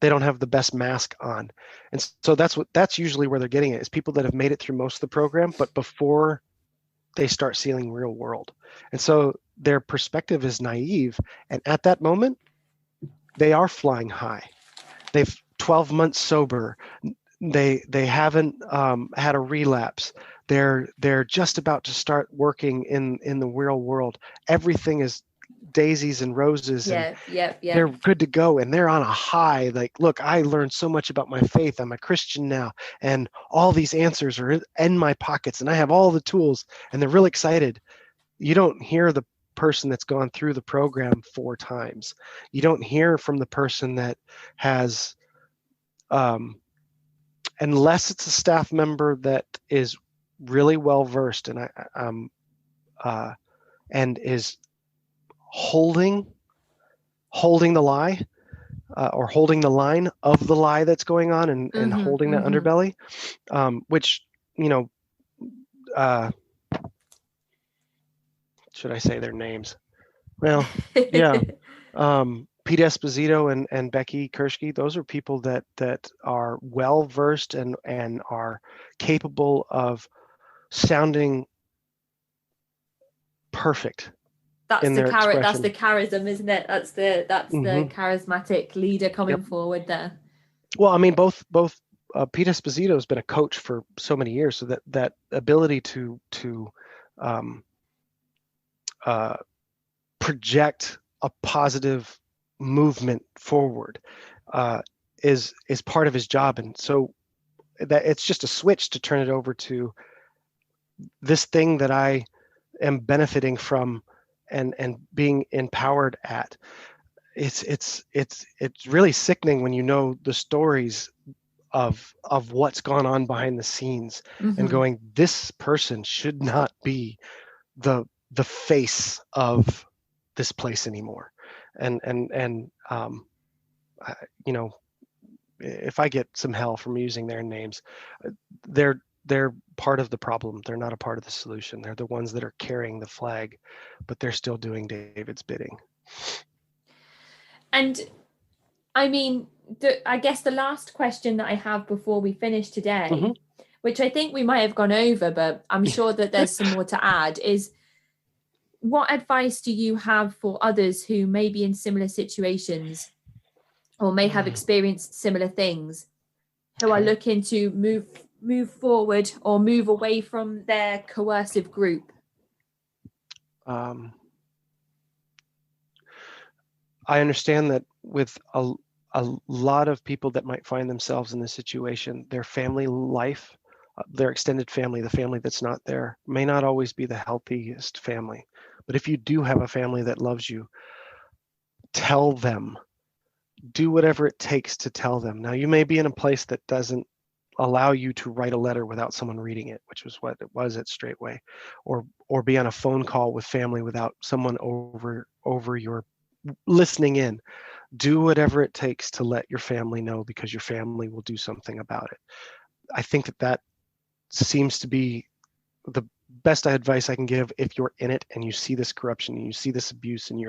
they don't have the best mask on. And so that's usually where they're getting it, is people that have made it through most of the program, but before they start seeing real world. And so their perspective is naive, and at that moment they are flying high. They've 12 months sober. They haven't had a relapse. They're just about to start working in the real world. Everything is daisies and roses, and Yeah. Yeah. Yeah. they're good to go, and they're on a high. Like, look, I learned so much about my faith. I'm a Christian now, and all these answers are in my pockets, and I have all the tools, and they're really excited. You don't hear the person that's gone through the program 4 times. You don't hear from the person that has unless it's a staff member that is really well versed, uh, and is holding the lie, or holding the line of the lie that's going on, and Mm-hmm. holding that Mm-hmm. underbelly, which, uh, should I say their names? Well, yeah. Pete Esposito and Becky Kershke, those are people that are well versed and are capable of sounding perfect That's in the their carrot. That's the expression. charism, isn't it? That's the Hmm. charismatic leader Yep. coming forward there. Well, I mean, both Pete Esposito has been a coach for so many years, so that ability to um, uh, project a positive movement forward uh, is part of his job, and so that it's just a switch to turn it over to this thing that I am benefiting from and being empowered at. It's really sickening when you know the stories of what's gone on behind the scenes, and Mm-hmm. going, this person should not be the face of this place anymore. And I- you know if I get some hell from using their names, they're part of the problem. They're not a part of the solution. They're the ones that are carrying the flag, but they're still doing David's bidding. And I mean, I guess the last question that I have before we finish Hmm. today, which I think we might have gone over, but I'm sure that there's some more to add, is what advice do you have for others who may be in similar situations or may have experienced similar things, who are Okay. looking to move forward or move away from their coercive group? Um, I understand that with a lot of people that might find themselves in this situation, their family life, their extended family, the family that's not there, may not always be the healthiest family. But if you do have a family that loves you, tell them. Do whatever it takes to tell them. Now, you may be in a place that doesn't allow you to write a letter without someone reading it, which was what it was at Straightway, or be on a phone call with family without someone over your listening in. Do whatever it takes to let your family know, because your family will do something about it. I think that seems to be the best advice I can give, if you're in it and you see this corruption and you see this abuse and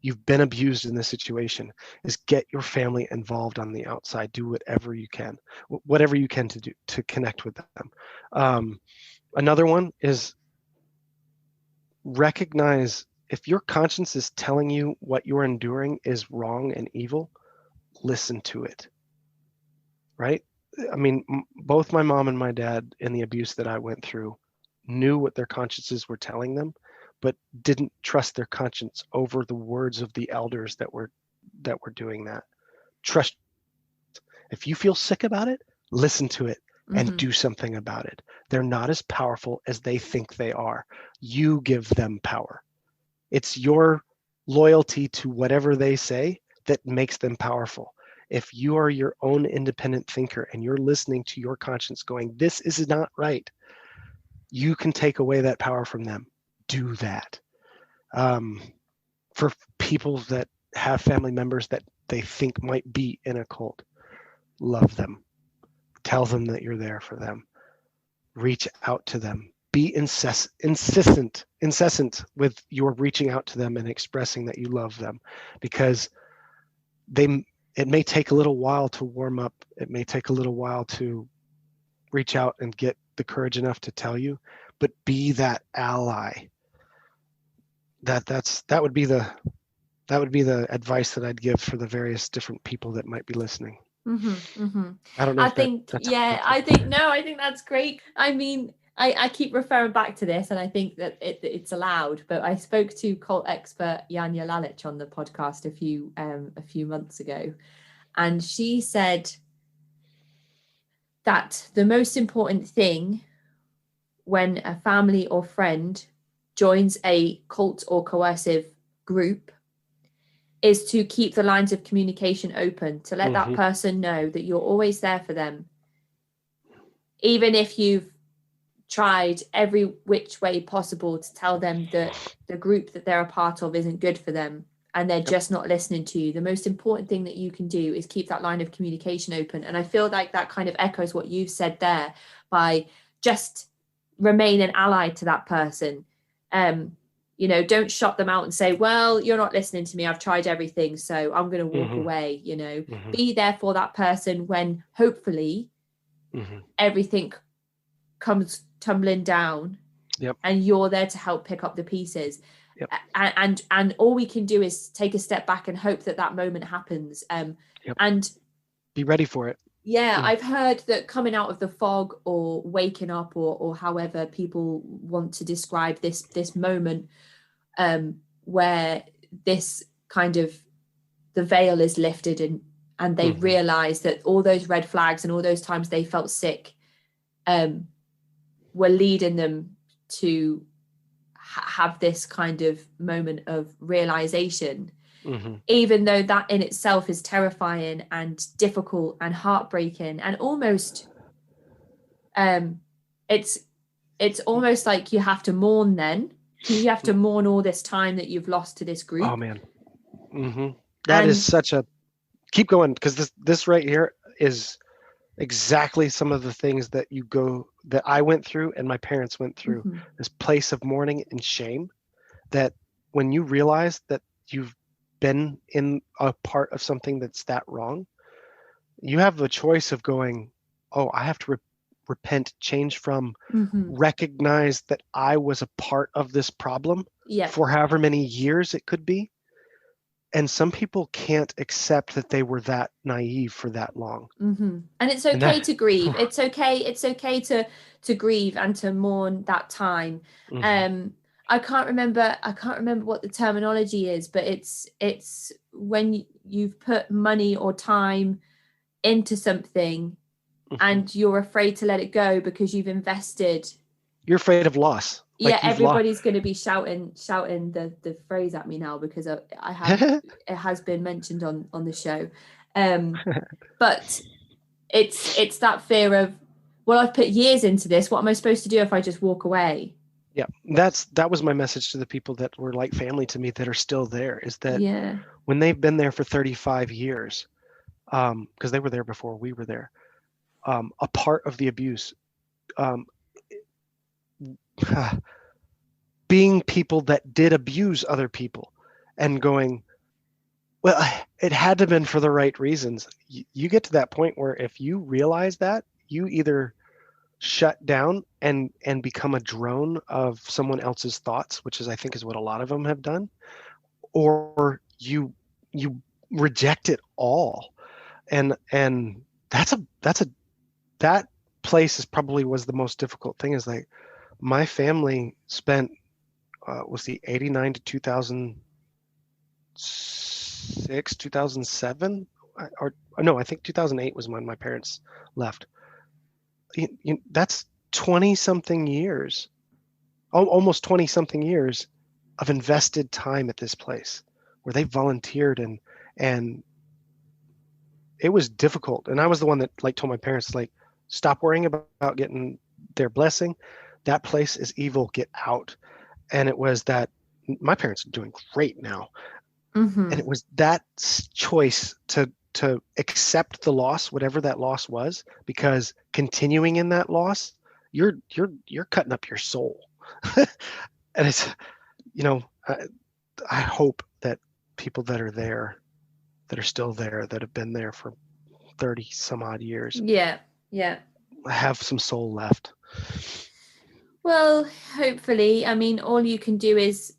you've been abused in this situation, is get your family involved on the outside. Do whatever you can to do to connect with them. Another one is recognize if your conscience is telling you what you're enduring is wrong and evil, listen to it. Right? I mean, both my mom and my dad in the abuse that I went through knew what their consciences were telling them, but didn't trust their conscience over the words of the elders that were doing that. Trust. If you feel sick about it, listen to it and do something about it. They're not as powerful as they think they are. You give them power. It's your loyalty to whatever they say that makes them powerful. If you are your own independent thinker and you're listening to your conscience going, this is not right, you can take away that power from them. Do that. For people that have family members that they think might be in a cult, love them. Tell them that you're there for them. Reach out to them. Be incessant with your reaching out to them and expressing that you love them, because it may take a little while to warm up. It may take a little while to reach out and get the courage enough to tell you, but be that ally. That would be the advice that I'd give for the various different people that might be listening. I don't know. I think that's great. I mean, I keep referring back to this, and I think that it's allowed. But I spoke to cult expert Janja Lalich on the podcast a few months ago, and she said that the most important thing when a family or friend joins a cult or coercive group is to keep the lines of communication open, to let that person know that you're always there for them. Even if you've tried every which way possible to tell them that the group that they're a part of isn't good for them and they're just not listening to you, the most important thing that you can do is keep that line of communication open. And I feel like that kind of echoes what you've said there, by just remain an ally to that person. Don't shut them out and say, well, you're not listening to me, I've tried everything, so I'm going to walk away. Be there for that person when hopefully everything comes tumbling down, and you're there to help pick up the pieces. And all we can do is take a step back and hope that moment happens, and be ready for it. I've heard that coming out of the fog, or waking up, or however people want to describe this moment, where this kind of the veil is lifted and they realize that all those red flags and all those times they felt sick were leading them to have this kind of moment of realization, even though that in itself is terrifying and difficult and heartbreaking, and almost it's almost like you have to mourn then. You have to mourn all this time that you've lost to this group. Oh man. That is such a, keep going, because this right here is exactly some of the things that I went through and my parents went through. This place of mourning and shame, that when you realize that you've been in a part of something that's that wrong, you have a choice of going, oh, I have to repent, change from, recognize that I was a part of this problem for however many years it could be. And some people can't accept that they were that naive for that long. And it's okay to grieve. It's okay to grieve and to mourn that time. I can't remember what the terminology is, but it's when you've put money or time into something and you're afraid to let it go because you've invested. You're afraid of loss. Everybody's going to be shouting the phrase at me now, because I have it has been mentioned on the show, but it's that fear of, well, I've put years into this, what am I supposed to do if I just walk away? That was my message to the people that were like family to me that are still there, is that when they've been there for 35 years, because they were there before we were there, a part of the abuse, being people that did abuse other people and going, well, it had to have been for the right reasons. You get to that point where if you realize that, you either shut down and become a drone of someone else's thoughts, which is, I think, is what a lot of them have done, or you reject it all. And that place is probably was the most difficult thing. Is like my family spent was the 89 to 2006, 2007, or no, I think 2008 was when my parents left. That's 20 something years, almost 20 something years of invested time at this place where they volunteered, and it was difficult. And I was the one that like told my parents, like, stop worrying about getting their blessing. That place is evil. Get out. And it was that my parents are doing great now. Mm-hmm. And it was that choice to accept the loss, whatever that loss was, because continuing in that loss, you're cutting up your soul. And it's, I hope that people that are there, that are still there, that have been there for 30 some odd years, Yeah, have some soul left. Well, hopefully. I mean, all you can do is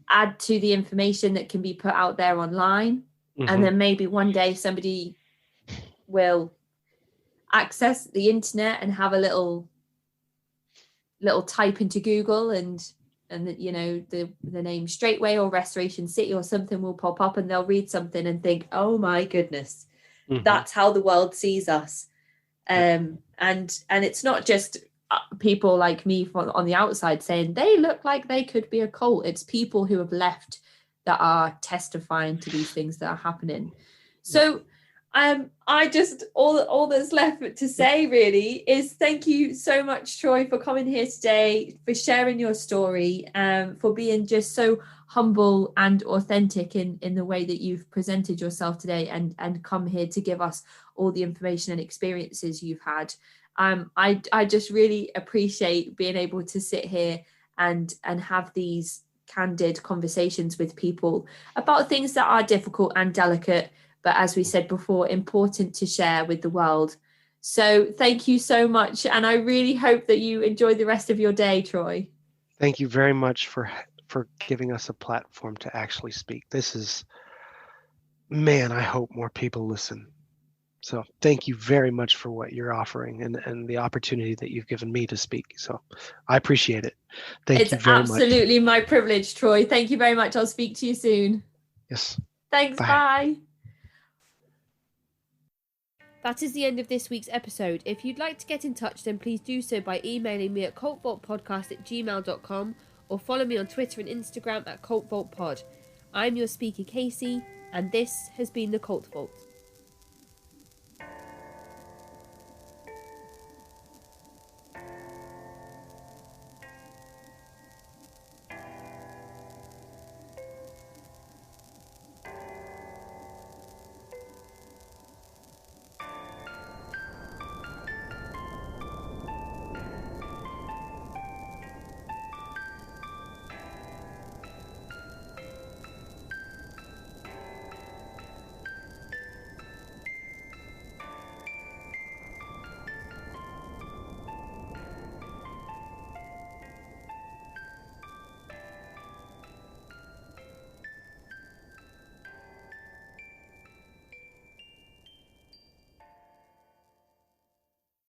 add to the information that can be put out there online. Mm-hmm. And then maybe one day somebody will access the internet and have a little type into Google, and the name Straightway or Restoration City or something will pop up, and they'll read something and think, oh my goodness, that's how the world sees us. And it's not just people like me on the outside saying they look like they could be a cult. It's people who have left that are testifying to these things that are happening. So I just, all that's left to say really is thank you so much, Troy, for coming here today, for sharing your story, for being just so humble and authentic in the way that you've presented yourself today, and come here to give us all the information and experiences you've had. I just really appreciate being able to sit here and have these candid conversations with people about things that are difficult and delicate, but as we said before, important to share with the world. So thank you so much. And I really hope that you enjoy the rest of your day, Troy. Thank you very much for giving us a platform to actually speak. This is, man, I hope more people listen. So thank you very much for what you're offering and the opportunity that you've given me to speak. So I appreciate it. Thank you very much. It's absolutely my privilege, Troy. Thank you very much. I'll speak to you soon. Yes. Thanks. Bye. That is the end of this week's episode. If you'd like to get in touch, then please do so by emailing me at cultvaultpodcast@gmail.com or follow me on Twitter and Instagram at cultvaultpod. I'm your speaker, Casey, and this has been the Cult Vault.